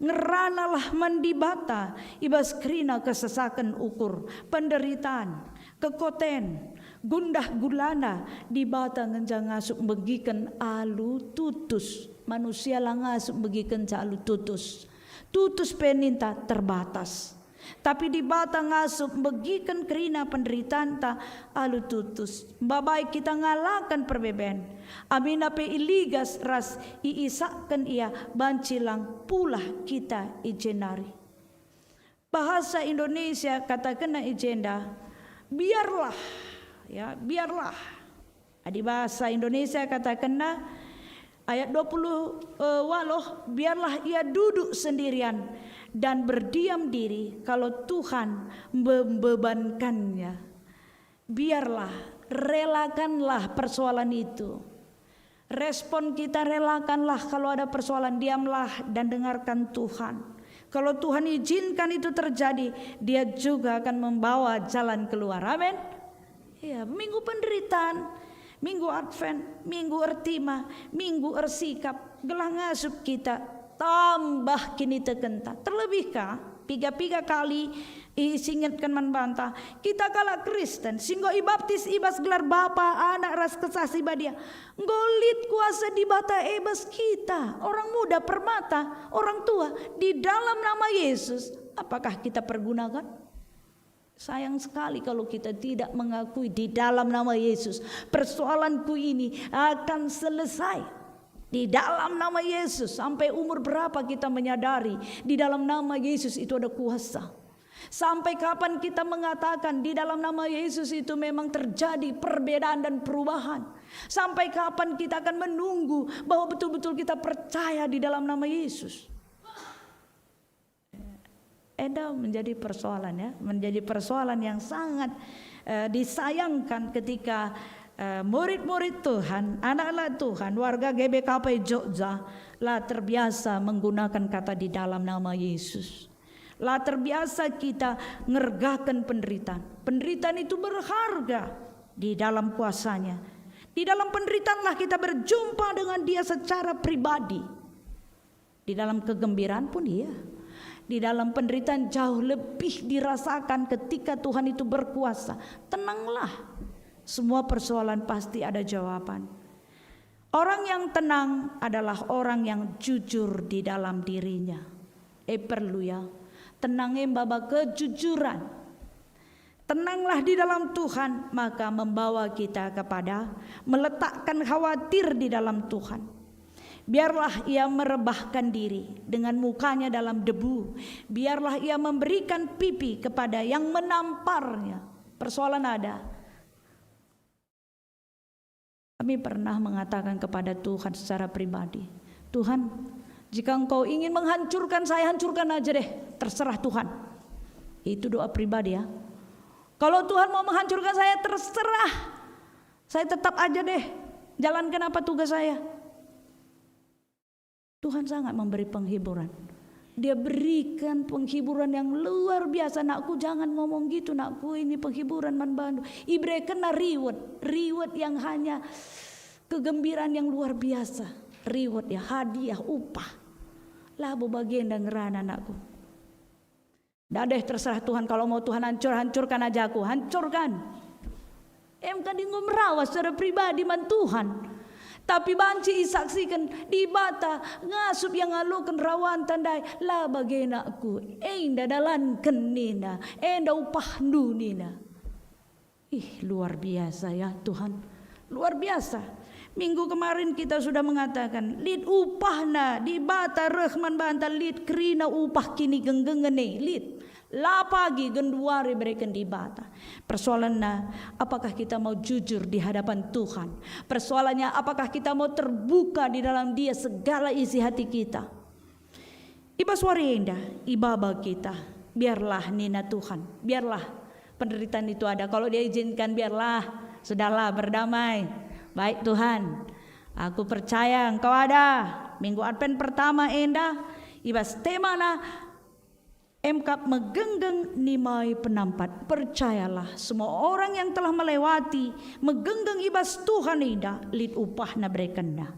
ngeranalah mandibata, ibas krina kesesakan ukur, penderitaan, kekoten, gundah gulana, dibata ngenjang ngasuk begiken alu tutus, manusia lah ngasuk begiken alu tutus, tutus peninta terbatas. Tapi di bata ngasup begikan kerina penderitaan ta alu tutus. Babai kita ngalakan perbeben. Amin ape iligas ras iisakan ia bancilang pula kita ijenari. Bahasa Indonesia kata kena ijenda, biarlah ya, biarlah. Di bahasa Indonesia kata kena ayat 20 waloh, biarlah ia duduk sendirian dan berdiam diri kalau Tuhan membebankannya. Biarlah, relakanlah persoalan itu. Respon kita relakanlah kalau ada persoalan, diamlah dan dengarkan Tuhan. Kalau Tuhan izinkan itu terjadi, Dia juga akan membawa jalan keluar. Amin. Ya, minggu penderitaan, minggu Advent, minggu Ertima, minggu Ersikap, gelah ngasup kita tambah kini tekenta. Terlebihkah piga-piga kali isingatkan membantah kita kala Kristen sehingga ibaptis ibas gelar Bapa Anak ras kesasi badia ngolit kuasa di bata ebas kita orang muda permata orang tua di dalam nama Yesus. Apakah kita pergunakan? Sayang sekali kalau kita tidak mengakui di dalam nama Yesus persoalanku ini akan selesai. Di dalam nama Yesus, sampai umur berapa kita menyadari di dalam nama Yesus itu ada kuasa. Sampai kapan kita mengatakan di dalam nama Yesus itu memang terjadi perbedaan dan perubahan. Sampai kapan kita akan menunggu bahwa betul-betul kita percaya di dalam nama Yesus. Menjadi persoalan ya, menjadi persoalan yang sangat disayangkan ketika murid-murid Tuhan, anak-anak Tuhan, warga GBKP Jogja lah terbiasa menggunakan kata di dalam nama Yesus. Lah terbiasa kita ngergakan penderitaan. Penderitaan itu berharga di dalam kuasanya. Di dalam penderitaanlah kita berjumpa dengan Dia secara pribadi. Di dalam kegembiraan pun iya. Di dalam penderitaan jauh lebih dirasakan ketika Tuhan itu berkuasa. Tenanglah. Semua persoalan pasti ada jawaban. Orang yang tenang adalah orang yang jujur di dalam dirinya. Perlu ya. Tenangnya baba kejujuran. Tenanglah di dalam Tuhan, maka membawa kita kepada meletakkan khawatir di dalam Tuhan. Biarlah ia merebahkan diri dengan mukanya dalam debu. Biarlah ia memberikan pipi kepada yang menamparnya. Persoalan ada. Kami pernah mengatakan kepada Tuhan secara pribadi, Tuhan, jika Engkau ingin menghancurkan saya, hancurkan aja deh, terserah Tuhan. Itu doa pribadi ya. Kalau Tuhan mau menghancurkan saya, terserah, saya tetap aja deh, jalankan apa tugas saya. Tuhan sangat memberi penghiburan. Dia berikan penghiburan yang luar biasa. Nakku jangan ngomong gitu, nakku ini penghiburan man bandu. Ibre kena reward yang hanya kegembiraan yang luar biasa. Reward ya, hadiah, upah. Lah bagian dan ngerana nakku. Dah deh terserah Tuhan, kalau mau Tuhan hancurkan aja aku, hancurkan. Kan di ngomrawas secara pribadi man Tuhan. Tapi banci isaksikan di bata ngasup yang alukan rawan tandai lah bagena aku enda dalan kenina enda upah nunina. Luar biasa ya Tuhan, luar biasa. Minggu kemarin kita sudah mengatakan lid upahna di bata rehman bantal lid kerina upah kini genggengene lid lapagi genduari berikan di bata. Persoalannya apakah kita mau jujur di hadapan Tuhan? Persoalannya apakah kita mau terbuka di dalam Dia segala isi hati kita? Iba suara indah, ibaba kita. Biarlah nina Tuhan, biarlah penderitaan itu ada. Kalau Dia izinkan biarlah, sudahlah berdamai. Baik Tuhan, aku percaya Engkau ada. Minggu Advent pertama indah, ibas temana Emkap megenggeng nimai penampat. Percayalah semua orang yang telah melewati megenggeng ibas Tuhan indah lid upah na berekenda.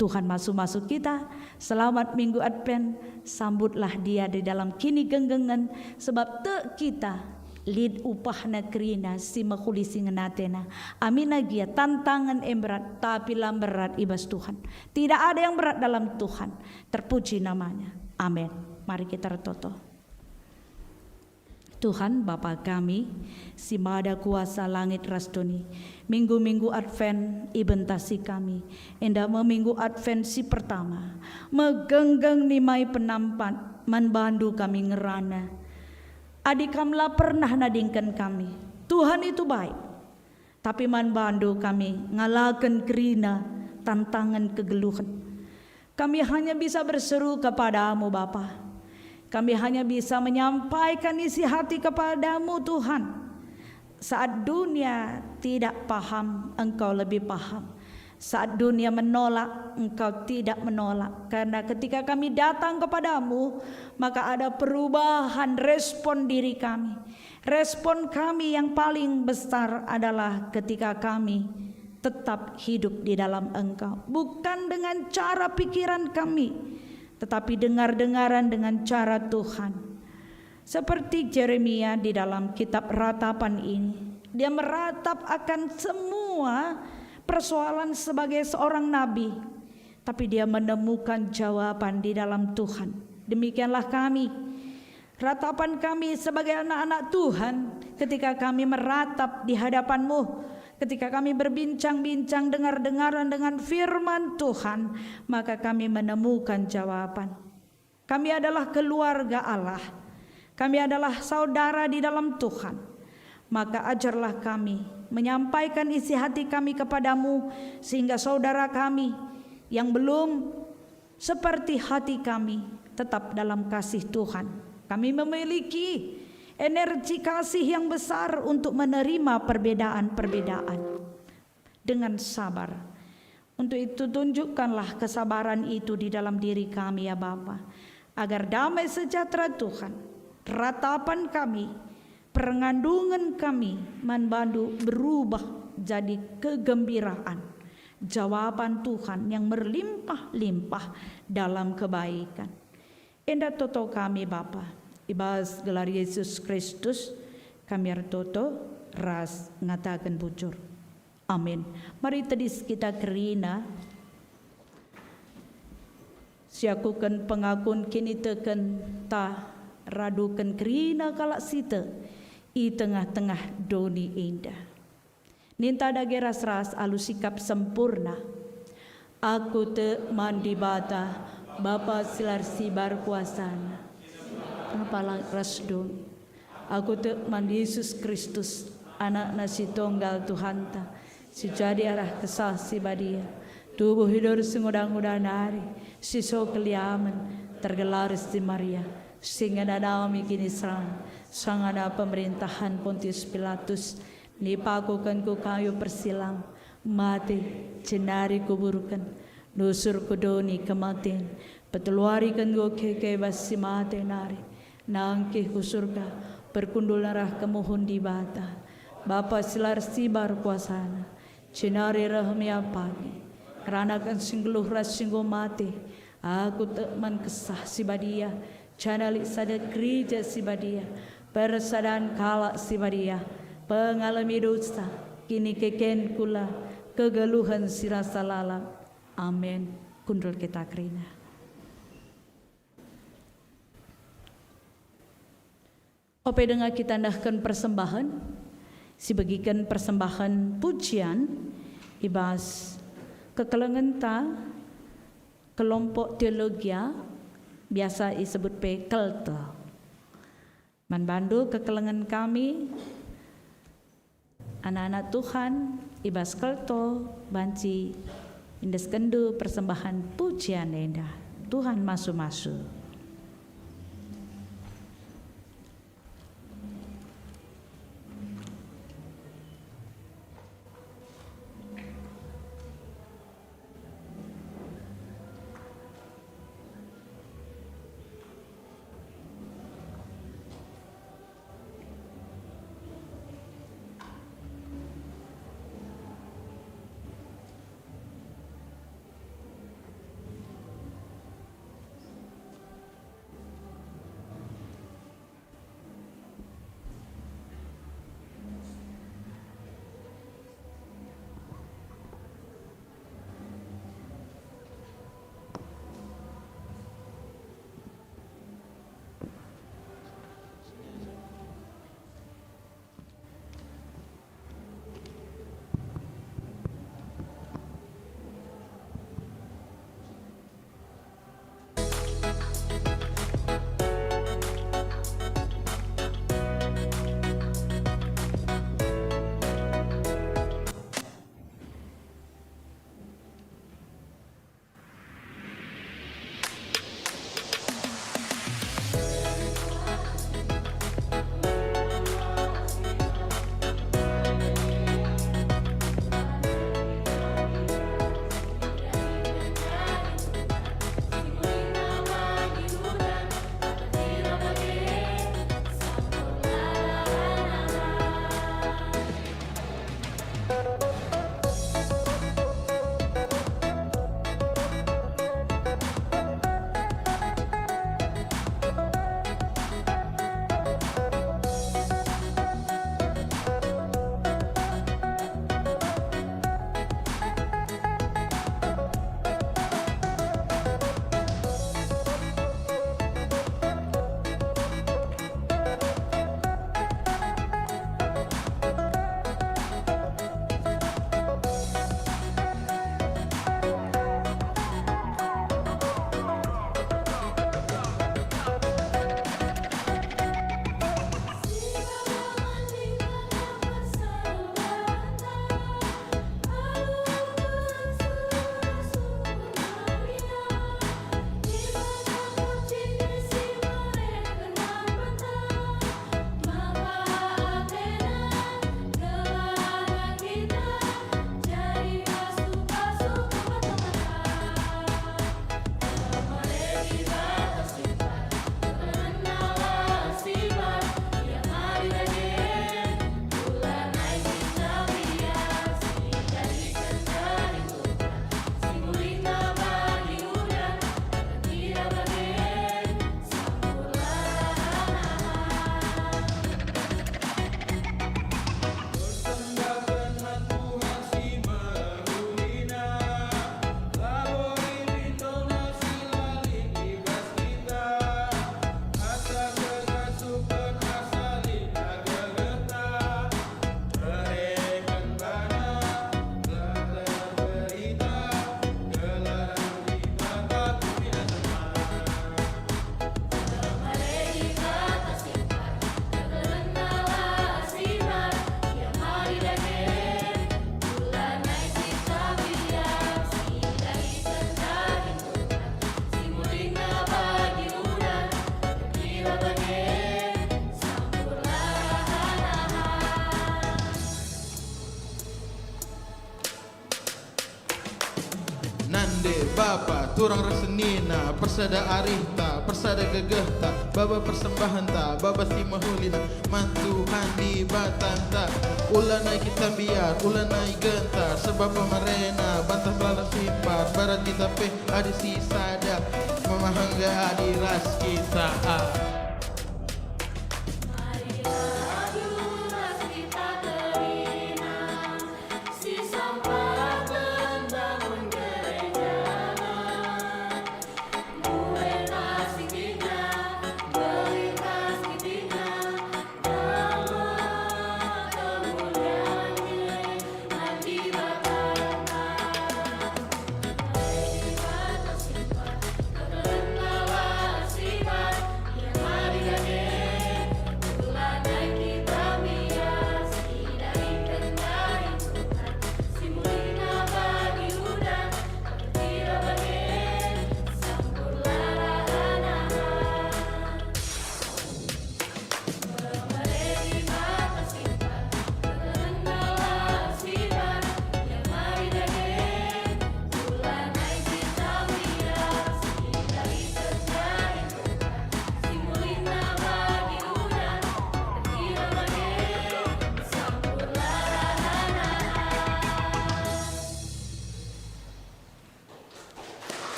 Tuhan masuk kita. Selamat Minggu Advent. Sambutlah Dia di dalam kini genggengan sebab te kita lid upah na kerina si makulisi ngenatena. Amin agia tantangan berat tapi lam berat ibas Tuhan. Tidak ada yang berat dalam Tuhan. Terpuji namanya. Amin. Mari kita retoto. Tuhan Bapa kami, si Maha Kuasa langit rastuni, minggu-minggu Advent ibentasi kami, enda meminggu Advent si pertama, megenggeng nimai penampan, manbandu kami ngerana. Adik kamla pernah nadingkan kami, Tuhan itu baik, tapi manbandu kami ngalakan kerina, tantangan kegeluhan. Kami hanya bisa berseru kepadamu Bapa. Kami hanya bisa menyampaikan isi hati kepadamu Tuhan. Saat dunia tidak paham, Engkau lebih paham. Saat dunia menolak, Engkau tidak menolak. Karena ketika kami datang kepadamu, maka ada perubahan respon diri kami. Respon kami yang paling besar adalah ketika kami tetap hidup di dalam Engkau. Bukan dengan cara pikiran kami, tetapi dengar-dengaran dengan cara Tuhan. Seperti Yeremia di dalam kitab ratapan ini, dia meratap akan semua persoalan sebagai seorang nabi, tapi dia menemukan jawaban di dalam Tuhan. Demikianlah kami, ratapan kami sebagai anak-anak Tuhan, ketika kami meratap di hadapan-Mu, ketika kami berbincang-bincang dengar-dengaran dengan firman Tuhan, maka kami menemukan jawaban. Kami adalah keluarga Allah. Kami adalah saudara di dalam Tuhan. Maka ajarlah kami menyampaikan isi hati kami kepadamu, sehingga saudara kami yang belum seperti hati kami tetap dalam kasih Tuhan. Kami memiliki energi kasih yang besar untuk menerima perbedaan-perbedaan dengan sabar. Untuk itu tunjukkanlah kesabaran itu di dalam diri kami ya Bapa, agar damai sejahtera Tuhan, ratapan kami, perengandungan kami manbandu berubah jadi kegembiraan, jawaban Tuhan yang berlimpah-limpah dalam kebaikan. Endah toto kami Bapa, ibas gelar Yesus Kristus kami artoto ras ngatakan bujur. Amin. Mari tedis kita kerina siakukan pengakun kini teken ta radukan kerina kalak sita i tengah-tengah doni indah. Ninta dage ras-ras alu sikap sempurna. Aku te mandi bata Bapa silar sibar kuasana. Kepala rasdun, aku teman Yesus Kristus, anak nasi tunggal Tuhan ta, si jadi arah kesah si badia, tubuh hidur sengudang-udang hari, si so keliaman, tergelar si Maria, sehingga dadami kini serang, sang ada pemerintahan Pontius Pilatus, nipakukan ku kayu persilang, mati, cenari kuburkan, dusur kudoni kematian, peteluarikan go keke basi mati nari, nangkih ku surga, berkundul narah kemuhun di bata. Bapa silar sibar kuasana, cenari rahmia pagi, keranakan singgeluh ras singgo mati. Aku teman kesah si badia, canalik sadat gereja si badia, persadaan kalak si badia, pengalami dosa, kini keken kula, kegeluhan si rasa lala. Amin. Kundul kita kerina. Ope dengar kita ndahkan persembahan, si bagikan persembahan pujian, ibas kekelengan ta, kelompok teologia, biasa disebut pe kelta. Manbandu kekelengan kami, anak-anak Tuhan, ibas kelto, banci, indes kendu persembahan pujian endah. Tuhan masuk-masuk. Bunda, Bapa, turang resenina, persada arihta, persada gegehta, baba persembahan ta, baba simahulina, mantuhan di batanta, ulanai kita biar, ulanai gentar, sebab pemerena, bantah bala simpar, barat kita pe, adi sisada, memahangga adi ras kita.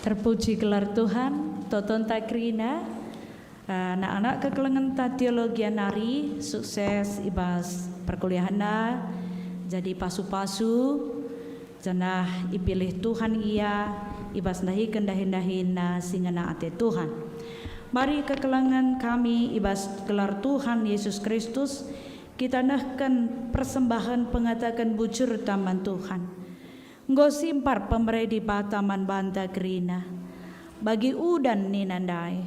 Terpuji gelar Tuhan, Toton Takrina, anak-anak kekelengan ta teologi nari, sukses ibas perkuliahan jadi pasu-pasu, janah ipilih Tuhan ia, ibas nahi kendahin-dahin singana ate Tuhan. Mari kekelengan kami ibas gelar Tuhan Yesus Kristus, kita nahkan persembahan pengatakan bujur taman Tuhan. Nggo simpar pemerai di bataman banta kerina bagi udan ninandai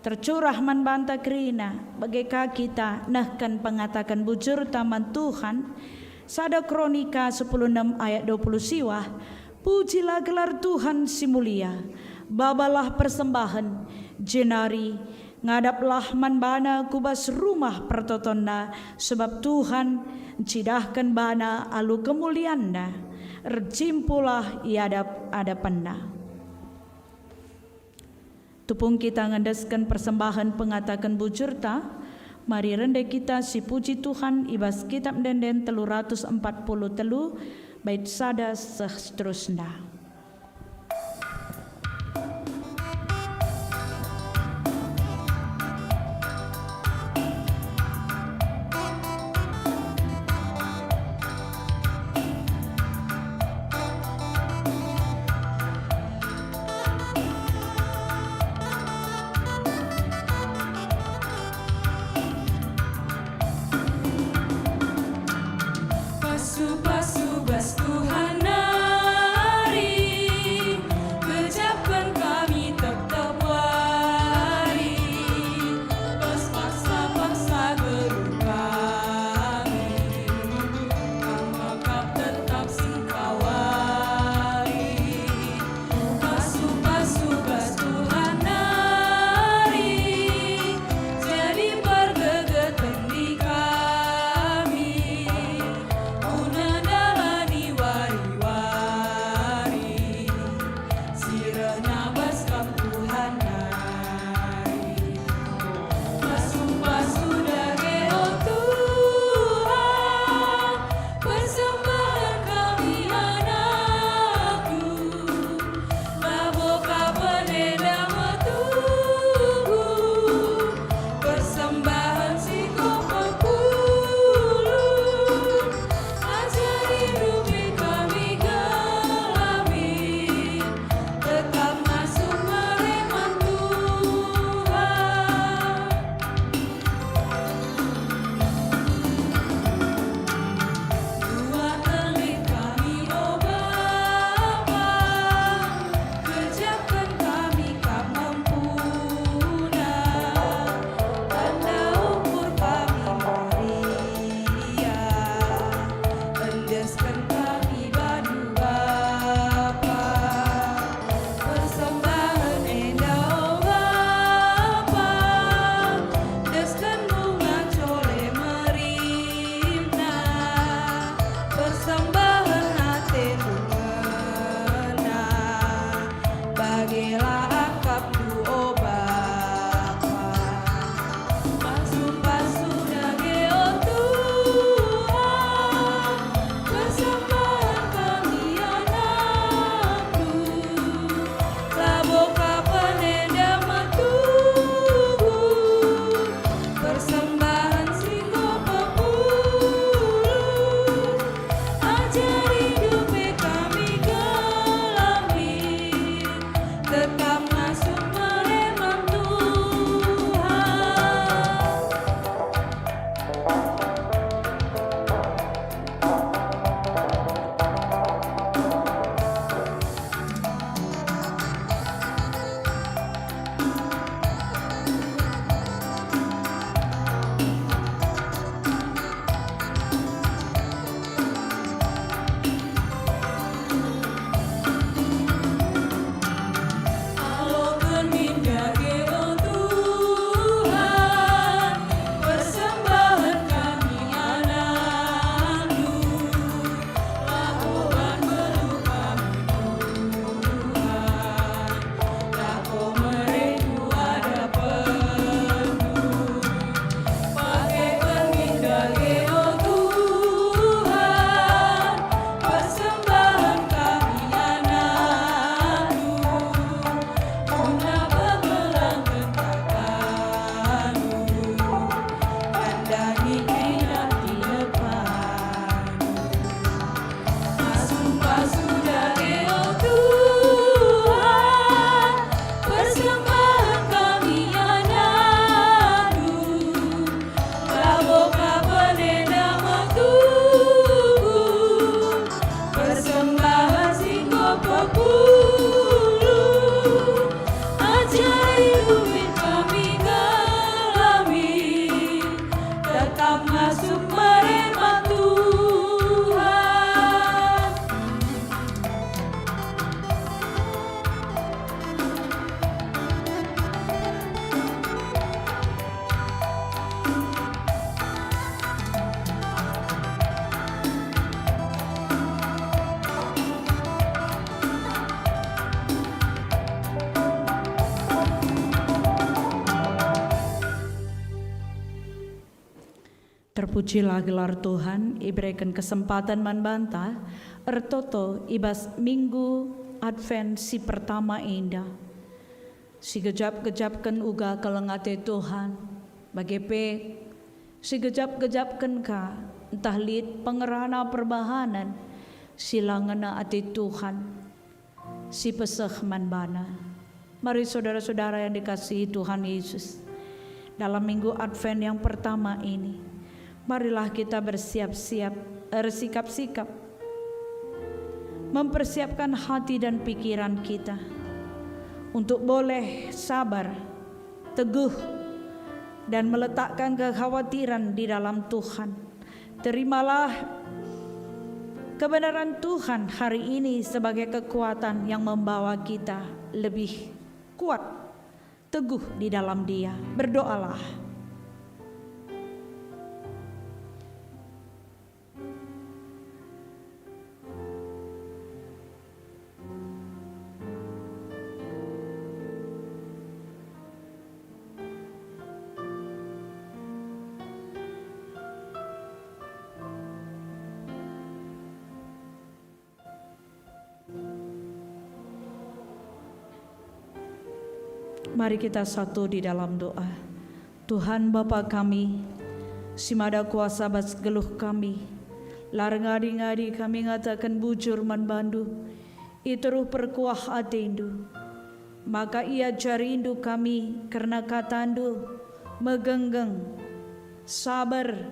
tercurah man banta kerina bagi kita nahkan pengatakan bujur taman Tuhan sada Kronika 16 ayat 20 siwah pujilah gelar Tuhan si mulia babalah persembahan jenari ngadaplah man bana kubas rumah pertotonna sebab Tuhan cidahkan bana alu kemulianda rejimpulah iadap-adapanna. Tupung kita ngandaskan persembahan pengatakan bujurta, mari rendah kita si puji Tuhan ibas kitab denden 343 bait sada seterusnya. Pasu-pasu bas Tuhan nari masuk merema Tuhan. Terpujilah gelar Tuhan, iberikan kesempatan manbanta, ertoto ibas minggu Advent si pertama indah. Si gejap-gejapkan uga kalengate Tuhan, bagepe si gejap-gejapkan ka, entah lid pengerana perbahanan, silangana ati Tuhan, si peseh manbana. Mari saudara-saudara yang dikasihi Tuhan Yesus, dalam minggu Advent yang pertama ini, marilah kita bersikap-sikap, mempersiapkan hati dan pikiran kita untuk boleh sabar, teguh, dan meletakkan kekhawatiran di dalam Tuhan. Terimalah kebenaran Tuhan hari ini sebagai kekuatan yang membawa kita lebih kuat, teguh di dalam Dia. Berdoalah. Mari kita satu di dalam doa. Tuhan Bapa kami, simada kuasa bas geluh kami, larang ngadi-ngadi kami ngatakan bujur manbandu, iteruh perkuah atindu, maka ia jarindu kami karena katandu, megenggeng, sabar,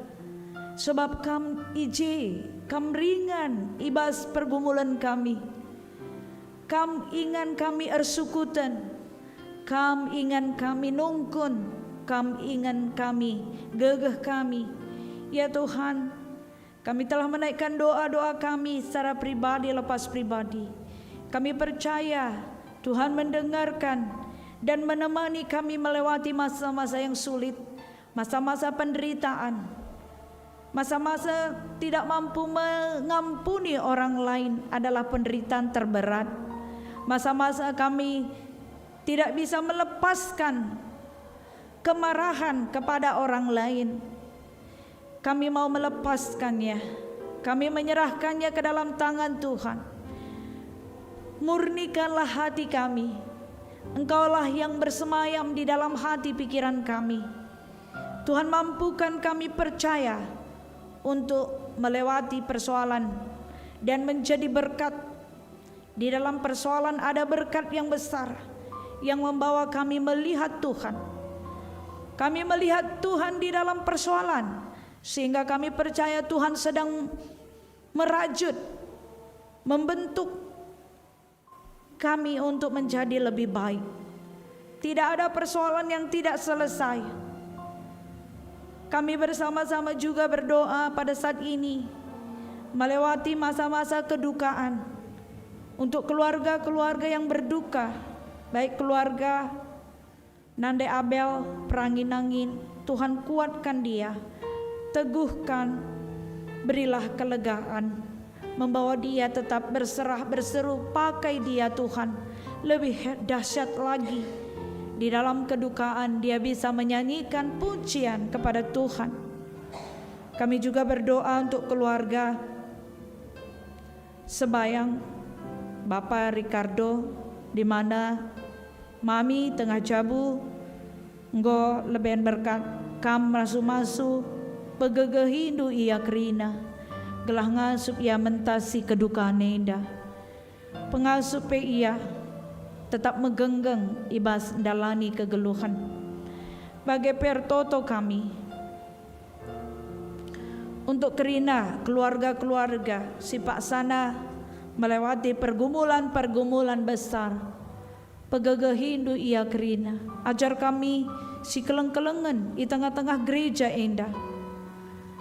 sebab kam ije, kam ringan ibas pergumulan kami, kam ingan kami ersukutan, kam ingan kami nungkun, kam ingan kami gegeh kami. Ya Tuhan, kami telah menaikkan doa-doa kami secara pribadi lepas pribadi. Kami percaya Tuhan mendengarkan dan menemani kami melewati masa-masa yang sulit, masa-masa penderitaan, masa-masa tidak mampu mengampuni orang lain adalah penderitaan terberat. Masa-masa kami tidak bisa melepaskan kemarahan kepada orang lain. Kami mau melepaskannya, kami menyerahkannya ke dalam tangan Tuhan. Murnikanlah hati kami, Engkaulah yang bersemayam di dalam hati pikiran kami. Tuhan, mampukan kami percaya untuk melewati persoalan dan menjadi berkat. Di dalam persoalan ada berkat yang besar yang membawa kami melihat Tuhan. Kami melihat Tuhan di dalam persoalan, sehingga kami percaya Tuhan sedang merajut, membentuk kami untuk menjadi lebih baik. Tidak ada persoalan yang tidak selesai. Kami bersama-sama juga berdoa pada saat ini, melewati masa-masa kedukaan, untuk keluarga-keluarga yang berduka, baik keluarga Nande Abel Pranginangin. Tuhan, kuatkan dia, teguhkan, berilah kelegaan, membawa dia tetap berserah berseru. Pakai dia Tuhan lebih dahsyat lagi. Di dalam kedukaan dia bisa menyanyikan pujian kepada Tuhan. Kami juga berdoa untuk keluarga Sebayang Bapak Ricardo, di mana Mami tengah jabu, nggo leben berkat kam masu-masu pegegehindu ia kerina, gelah ngasup ia mentasi kedukaan nenda, pengasup ia tetap megenggeng ibas dalani kegeluhan. Bagai pertoto kami untuk kerina keluarga-keluarga si Pak Sana melewati pergumulan-pergumulan besar. Pegegehindu ia kerina, ajar kami si keleng-kelengan di tengah-tengah gereja indah.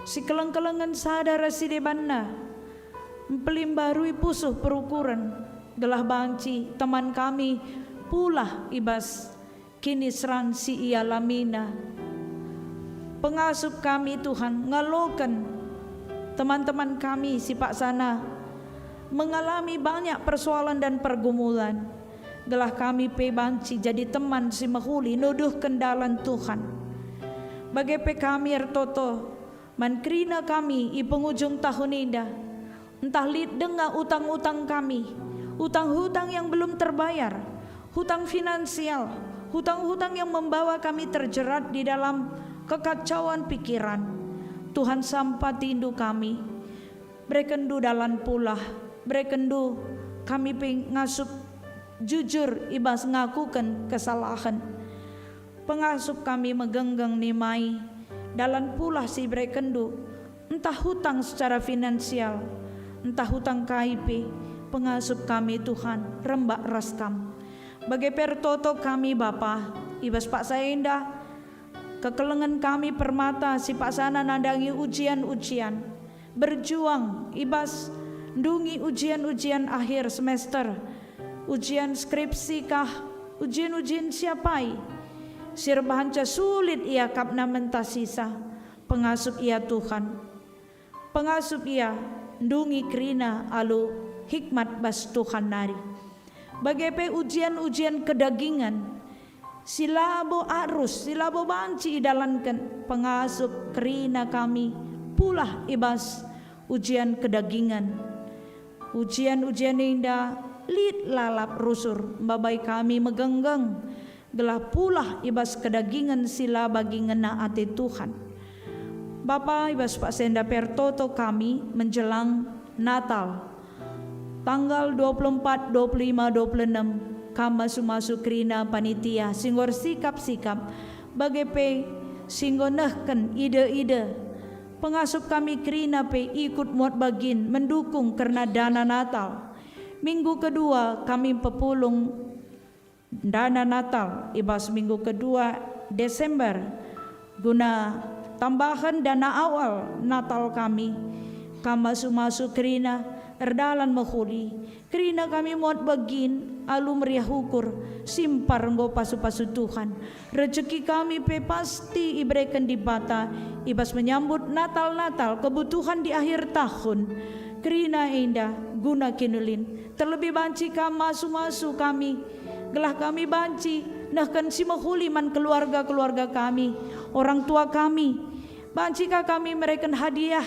si keleng-kelengan sadara si debanna pelimbarui pusuh perukuran gelah banci teman kami pulah ibas kini seran si ia lamina. Pengasup kami Tuhan ngalokan teman-teman kami si Pak Sana mengalami banyak persoalan dan pergumulan. Gelah kami pe banci jadi teman si mahuli nuduh kendalan Tuhan. Bagai pe kami ertoto mankrina kami i penghujung tahun indah. Entah lid dengar utang-utang kami, hutang-hutang yang belum terbayar, hutang finansial, hutang-hutang yang membawa kami terjerat di dalam kekacauan pikiran. Tuhan sampai tindu kami, brekendu dalan pulah, brekendu kami ngasup jujur ibas ngakukan kesalahan. Pengasup kami megenggeng nimai dalan pulah si brekendu, entah hutang secara finansial, entah hutang KIP. Pengasup kami Tuhan rembak raskam. Bagai pertoto kami Bapa, ibas Pak Saenda, kekelengan kami permata si Pak Sana nandangi ujian-ujian, berjuang ibas ndungi ujian-ujian akhir semester, ujian skripsi kah, ujian-ujian siapai, sirbahanca sulit ia kapna mentasisa. Pengasup ia Tuhan, pengasup ia ndungi krina alu hikmat bas Tuhan nari. Bagai ujian-ujian kedagingan, silabo arus, silabo banci idalankan. Pengasup krina kami pulah ibas ujian kedagingan, ujian-ujian indah lid lalap rusur. Babai kami megenggeng gelah pulah ibas kedagingan sila bagi ngena ati Tuhan. Bapa ibas Pak Senda pertoto kami menjelang Natal tanggal 24, 25, 26 kama sumasu krina panitia singgor sikap-sikap bagai pe singgonahkan ide-ide. Pengasup kami krina pe ikut muat bagin mendukung karena dana Natal. Minggu kedua kami pepulung dana Natal ibas minggu kedua Desember guna tambahan dana awal Natal kami. Kama sumasu krina erdalan mahuli krina kami muat bagin alu meriah ukur simpar nggo pasu-pasu Tuhan. Rezeki kami pe pasti iberikan di bata ibas menyambut Natal kebutuhan di akhir tahun. Krina indah guna kinulin terlebih banci kama sumasu kami gelah kami banci nahkan si mahuli man keluarga kami, orang tua kami banci kami mereka hadiah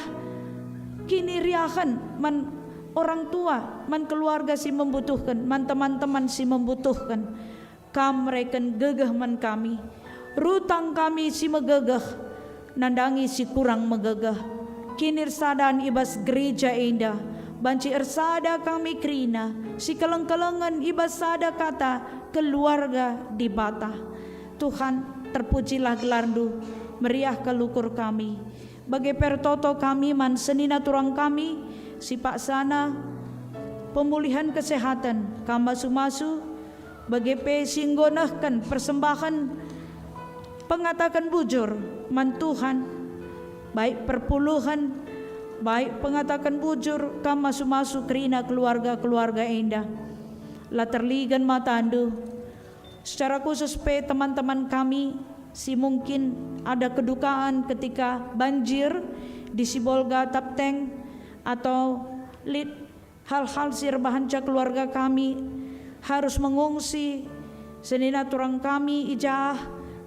kini riahan man orang tua man keluarga si membutuhkan, man teman-teman si membutuhkan. Kam mereken gegah man kami, rutang kami si megegah, nandangi si kurang megegah. Kinir sadan ibas gereja indah, banci ersada kami krina, si keleng-kelengan ibas sada kata keluarga di bata. Tuhan terpujilah gelardu, meriah kelukur kami. Bagai pertoto kami man senina turang kami, si Pak Sana pemulihan kesehatan kama sumasu bagai pe singgonahkan persembahan pengatakan bujur man Tuhan baik perpuluhan baik pengatakan bujur kama sumasu krina keluarga indah la terligan matandu secara khusus pe teman-teman kami si mungkin ada kedukaan ketika banjir di Sibolga Tapteng atau lid hal-hal sirbahanca keluarga kami harus mengungsi senina turang kami ijah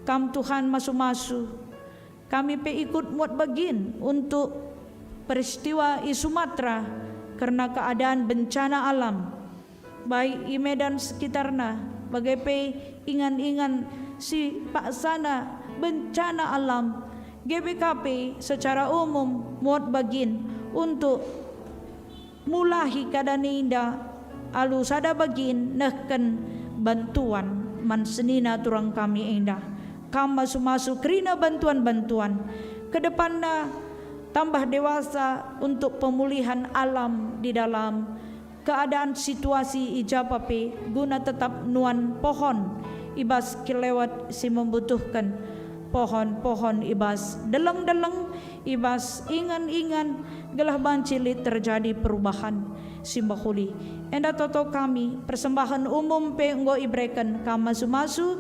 kam Tuhan masu-masu kami pe ikut muat bagin untuk peristiwa di Sumatera karena keadaan bencana alam baik di Medan sekitarnya bagai pe ingan-ingan si Pak Sana bencana alam GBKP secara umum muat bagin untuk mulahi keadaan indah alu sada bagin nahkan bantuan man senina turang kami indah kam masu-masu krina bantuan-bantuan ke depannya tambah dewasa untuk pemulihan alam di dalam keadaan situasi ijapape guna tetap nuan pohon ibas kelewat si membutuhkan. pohon-pohon ibas deleng-deleng, ibas ingan-ingan, gelah bancilit terjadi perubahan simbahuli. Enda toto kami persembahan umum penggo ibreken kama sumasu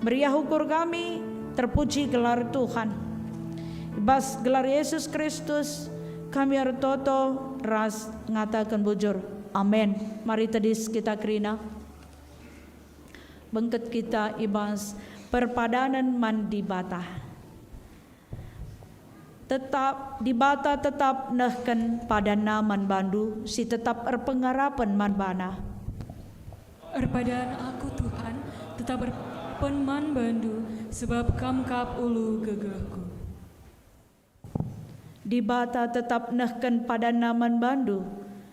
meriah ukur kami, terpuji gelar Tuhan. Ibas gelar Yesus Kristus kami artoto ras ngatakan bujur. Amin. Mari tadis kita kerina bengket kita ibas perpadanan mandi bata. Tetap di bata tetap nehken pada naman bandu si tetap erpengarapan man bana. Erpadaan aku Tuhan tetap berpenman bandu sebab kam kap ulu gegehku. Di bata tetap nehken pada naman bandu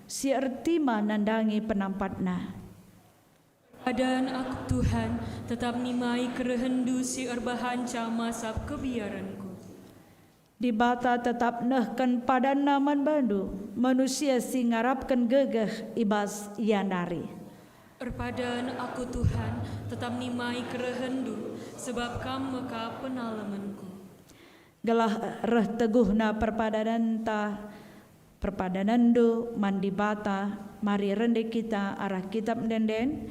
si ertima nandangi penampatna. Padaan aku Tuhan tetap nimai kerehendu si erbahanca masap kebiaranku. Di bata tetap nehken pada naman bandu manusia si ngarapkan gegeh ibas yandari. Erpadaan aku Tuhan tetap nimai kerehendu sebab kam meka penalamanku. Gelah reh teguhna perpadanan do mandi bata. Mari rende kita arah kitab denden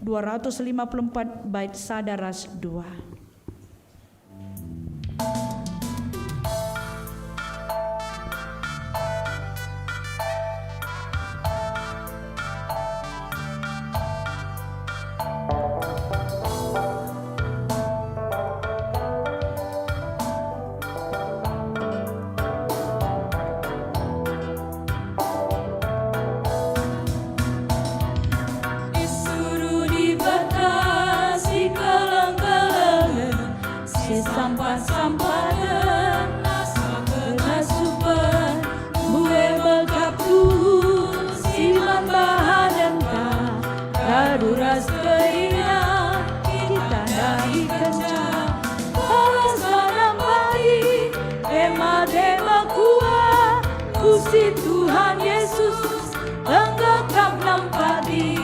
254 bait sadaras 2. Sampadan asa kenasupan bue bekapku siman bahadan ka raduras keina kita dahi kenca balas barang baik dema kuat kusi Tuhan Yesus enggak nampati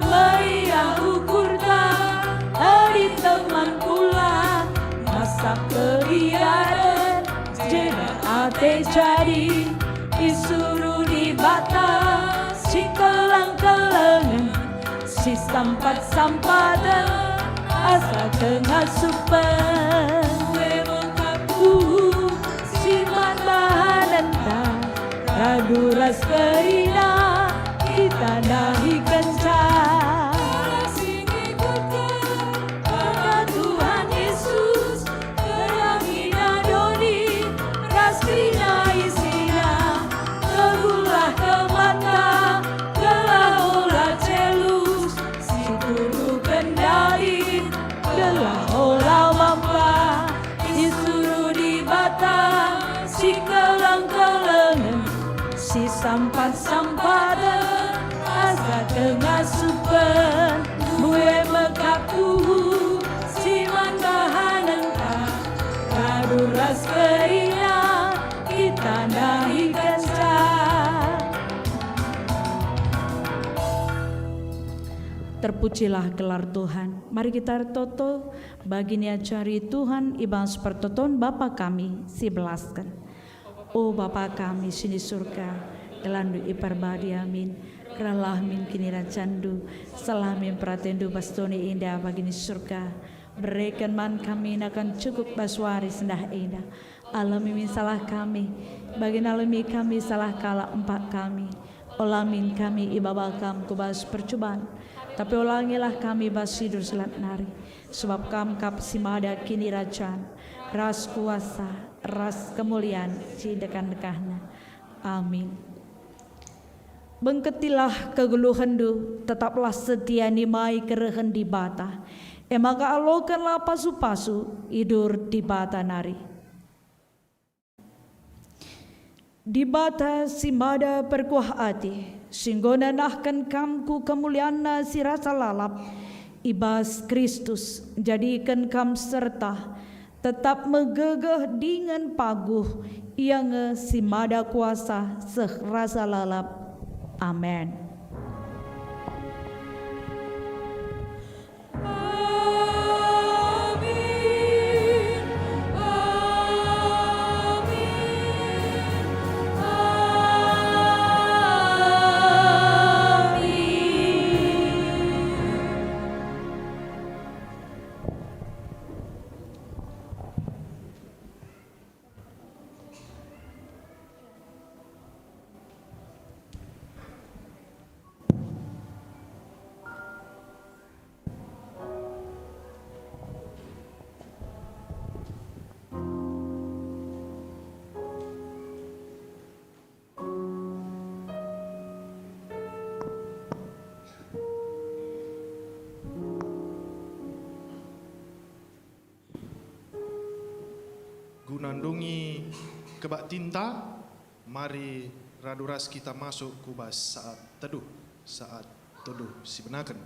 meriah ukur tak hari teman pula masa kebiaran jeda ate jadi disuruh di bata si kelang-kelangan si sampat-sampatan asa tengah supan gue mengkapu si man bahanan tak ragu ras keina kita dahi kencang. Si sampat-sampadan asa tengah supen bue mekapu si man bahanan tak kaduras keina kita nahi kencang. Terpujilah gelar Tuhan. Mari kita toto baginya cari Tuhan ibas pertoton Bapa kami si belaskan. O Bapa kami sini surga, kelandu iparbadi amin, keralah min kini rancandu, salah min pratendu bastoni indah bagini surga, berikan man kami akan cukup baswari sendah indah, alami min salah kami, bagin alami kami salah kala empat kami, olamin kami ibabakam kubas percobaan, tapi ulangilah kami bas hidur selat nari, sebab kam kap simada kini racan, ras kuasa, ras kemuliaan cidekan-dekahna. Amin. Bengketilah kegeluhendu, tetaplah setia nimai kerehen di bata. Emaka alokanlah pasu-pasu, idur di bata nari. Di bata simada perkuah ati, singgona nahkan kamku kemuliaan si rasa lalap, ibas Kristus, jadikan kam serta, tetap megegeh dengan paguh yang simada kuasa serasa lalap. Amin. Amin. Mendungi kebak tinta, mari raduras kita masuk kubas saat teduh si benaken.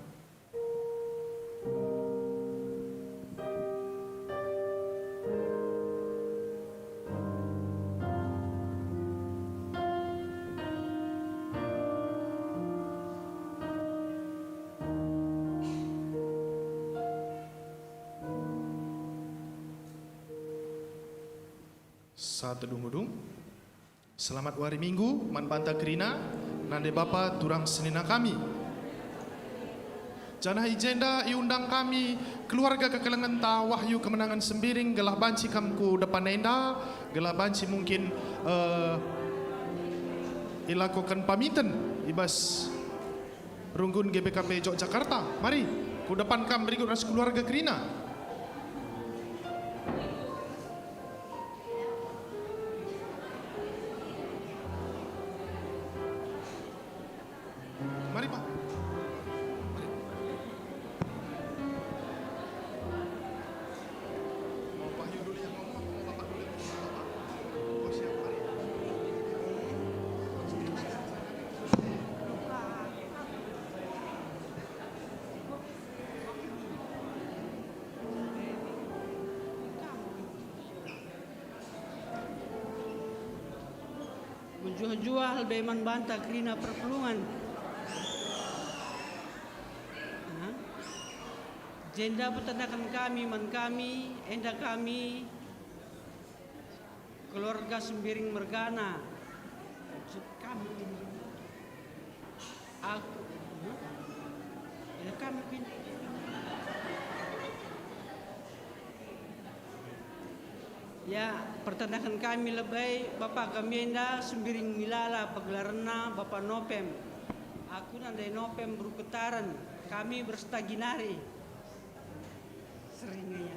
Saat teduh-mudung, selamat hari Minggu, man banta kerina, nande bapa turang senina kami. Janah ijenda iundang kami, keluarga kekelengan ta Wahyu Kemenangan Sembiring, gelah banci kamku depan enda, gelah banci mungkin ilakukan pamitan, ibas runggun GBKP Yogyakarta. Mari, ku depan kam berikut ras keluarga kerina. Mari Pak. Mari. Mau Wahyu dulu yang ngomong, mau Bapak dulu yang ngomong, Bapak. Oh siap, mari. Menjual beman banta kerina perpelungan. Jenda peternakan kami, man kami, enda kami, keluarga Sembiring Mergana. Kami, aku, ya kami. Ya, peternakan kami lebay, Bapak kami enda Sembiring Milala, pagelaranna Bapak Nopem. Aku nandai Nopem beruketaran, kami berstaginari. Seringnya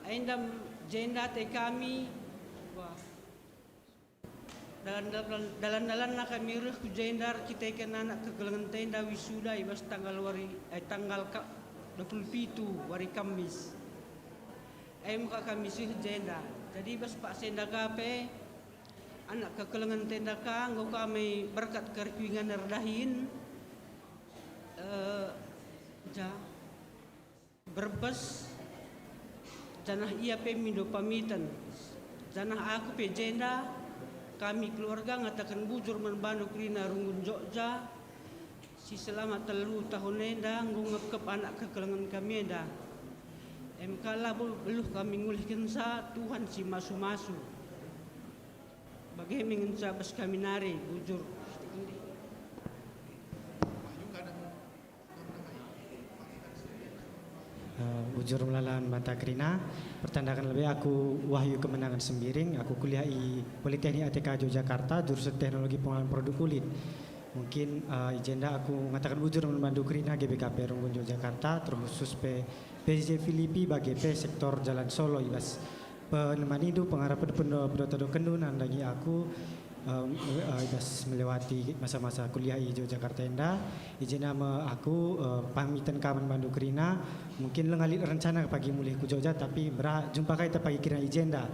Aindam jenda te kami dalan na kami reh ku jendar kita ikan anak kegelengan tenda wisuda ibas tanggal 27 wari Kamis muka kami sih jenda jadi ibas Pak Senda kape anak kegelengan tenda ka nggo kami berkat kerkuingan nerdahin Brebes janah ia pemindo pamitan janah aku pejenda kami keluarga ngatakan bujur membantu kerina runggun Jogja si selama 3 tahun enda ngungep anak kekelengan kami enda kala beluh kami ngulihkan sa Tuhan si masu-masu bagaimana mengenca bas kami nari bujur Bujur melalan banta kerina pertandakan lebih aku Wahyu Kemenangan Sembiring aku kuliah di Politeknik ATK Yogyakarta jurusan Teknologi Pengolahan Produk Kulit mungkin agenda aku mengatakan bujur membantu kerina GBKP Runggun Yogyakarta terkhusus PJJ Filipi bagi sektor Jalan Solo ibas penemani itu pengarap pendota kendun lagi aku ibas melewati masa-masa kuliah di Yogyakarta enda izin nama aku pamitan kaman bandu kerina mungkin lengalit rencana pagi mulai ku Jogja tapi jumpa kita pagi kira agenda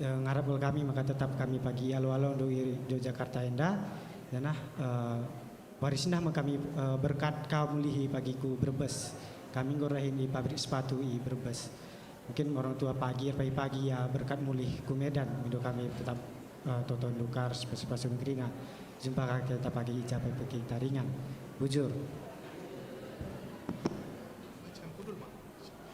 ngarap kami maka tetap kami pagi alo-alo untuk Yogyakarta enda dan warisnah kami berkat kau mulihi pagiku Brebes kami ngorahin di pabrik sepatu di Brebes mungkin orang tua pagi ya berkat mulih ku Medan hidup kami tetap Toton Lukar spesifikasi kerina jumpa kita pagi capai pergi taringan bujur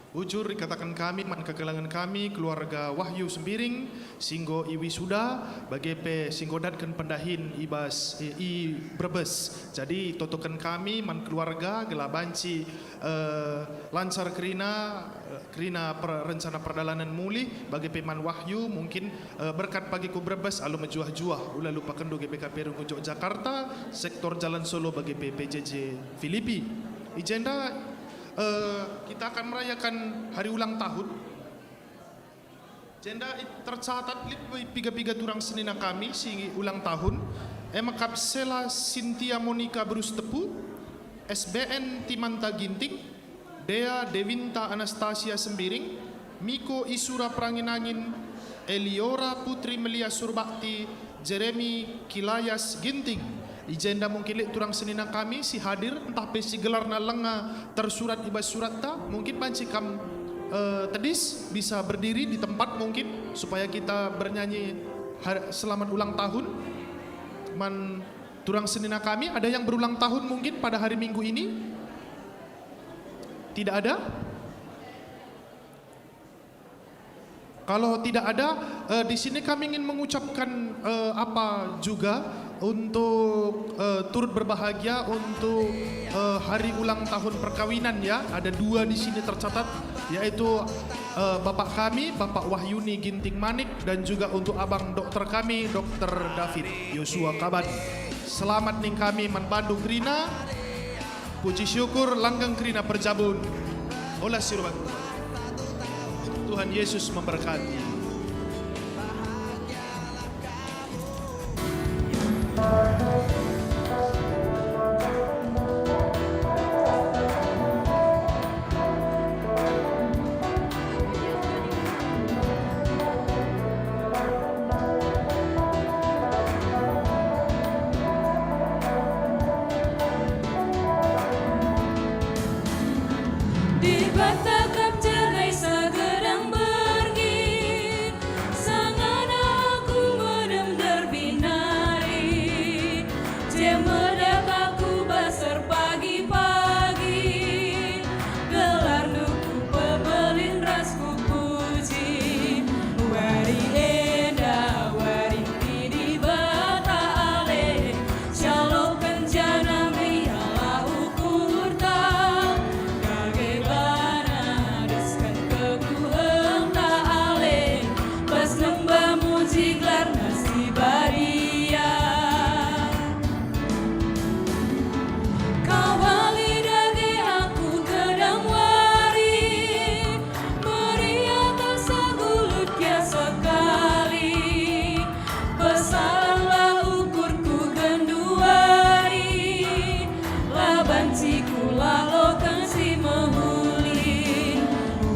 Bujur dikatakan kami, man kekelangan kami, keluarga Wahyu Sembiring, singgo iwi suda, bagepe singgodatkan pendahin ibas i Brebes. Jadi totokan kami, man keluarga, gelabanci lancar kerina rencana perdalanan muli, bagepe man Wahyu, mungkin berkat pagiku Brebes, alu menjuah-juah, ula lupa kendo GBKP Runggun Yogyakarta, sektor Jalan Solo bagepe PJJ Filipi. Agenda kita akan merayakan hari ulang tahun. Jenda tercatat piga-piga turang senina kami si ulang tahun. Ema Kapsela Cynthia Monica Bruce Tepu, SBN Timanta Ginting, Dea Devinta Anastasia Sembiring, Miko Isura Pranginangin, Eliora Putri Melia Surbakti, Jeremy Kilayas Ginting. Ijenda mungkin lek turang senina kami si hadir entah pesi gelarna lenga tersurat ibas surat ta mungkin banci kam tedis bisa berdiri di tempat mungkin supaya kita bernyanyi selamat ulang tahun. Man turang senina kami ada yang berulang tahun mungkin pada hari Minggu ini? Tidak ada? Kalau tidak ada, di sini kami ingin mengucapkan apa juga untuk turut berbahagia untuk hari ulang tahun perkawinan ya. Ada 2 di sini tercatat, yaitu bapak kami, Bapak Wahyuni Ginting Manik, dan juga untuk abang dokter kami, Dr. David Yosua Kaban. Selamat ning kami man Bandung Krina, puji syukur langgeng Krina perjabun. Olah sirubat. Tuhan Yesus memberkati. Di Batakap jagai segedang bergin, sangat aku medem terbinari. Jemedak aku basar pagi-pagi, gelar nuku pebelin rasku puji. Wari enda, wari di bata ale, shalom kenjana miala ukur tak. Bagaimana deskan keguhem tak ale, pas nembah muji gelar nasi baria. Kawali dage aku kedang wari, meriah tersagulut ya sekali. Pesalah ukurku genduari, labanciku lalokan si mehulin.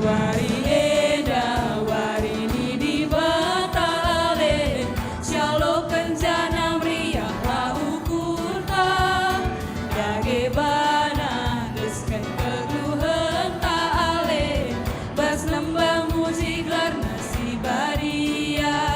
Wari eda, wari ni di bata ale, syalo kenjana meriah la ukur tak. Dage bana deskan keguhen tak ale, bas lembah muji gelar nasi baria.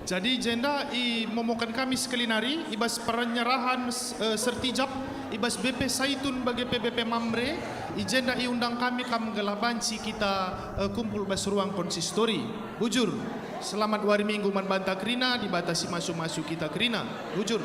Jadi jenda momokan kami sekali nari ibas penyerahan sertijab ibas BP Saitun bagi PBP Mamre. Ijenda undang kami kam gelabanci kita kumpul bas ruang konsistori. Bujur. Selamat hari Minggu man banta Krina dibatasi masuk-masuk kita Krina. Bujur.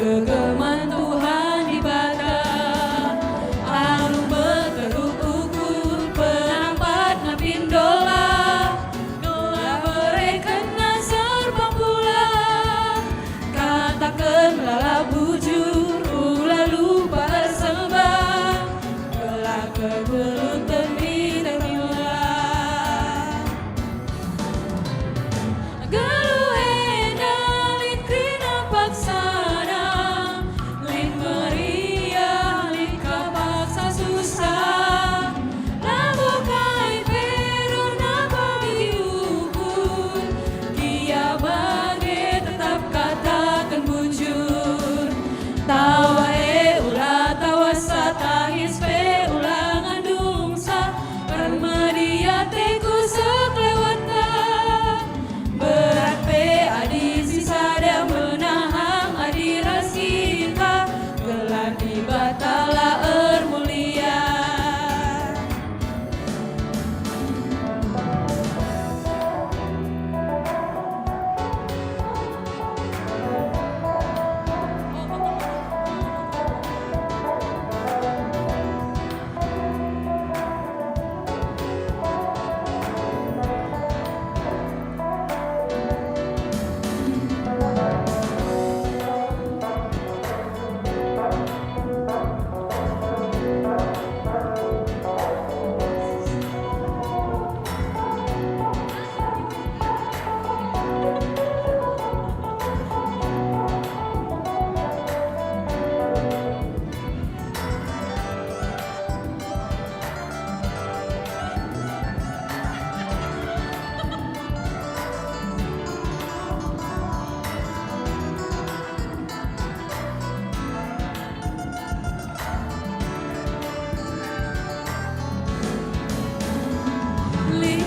kegeman Tuhan di bata anu berkeruk ukur penampat ngapindola dola berekena serba pula katakan lala bujur ulah lupa sembah gelah kebelun temi termula galuhe dalit krina paksana lin meriah lin kapaksa susah lagu kai pero nabagi ukur kia bage tetap katakan bujur tawa ulah tawa satahis pe ulah ngandungsa permedia teku seklewata berat pe adi sisa dia menahang adi rasika gelar di batala mulia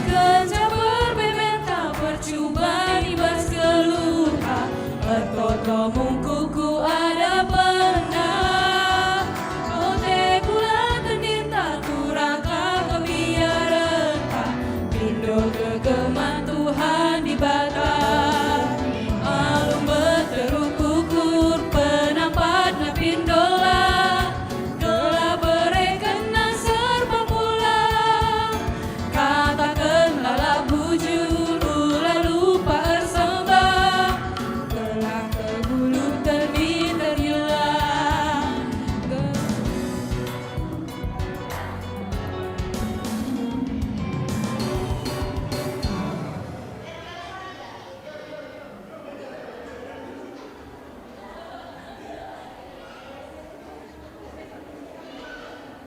Kerja berbebeta percubaan ibas keluha Ertoto mungkuku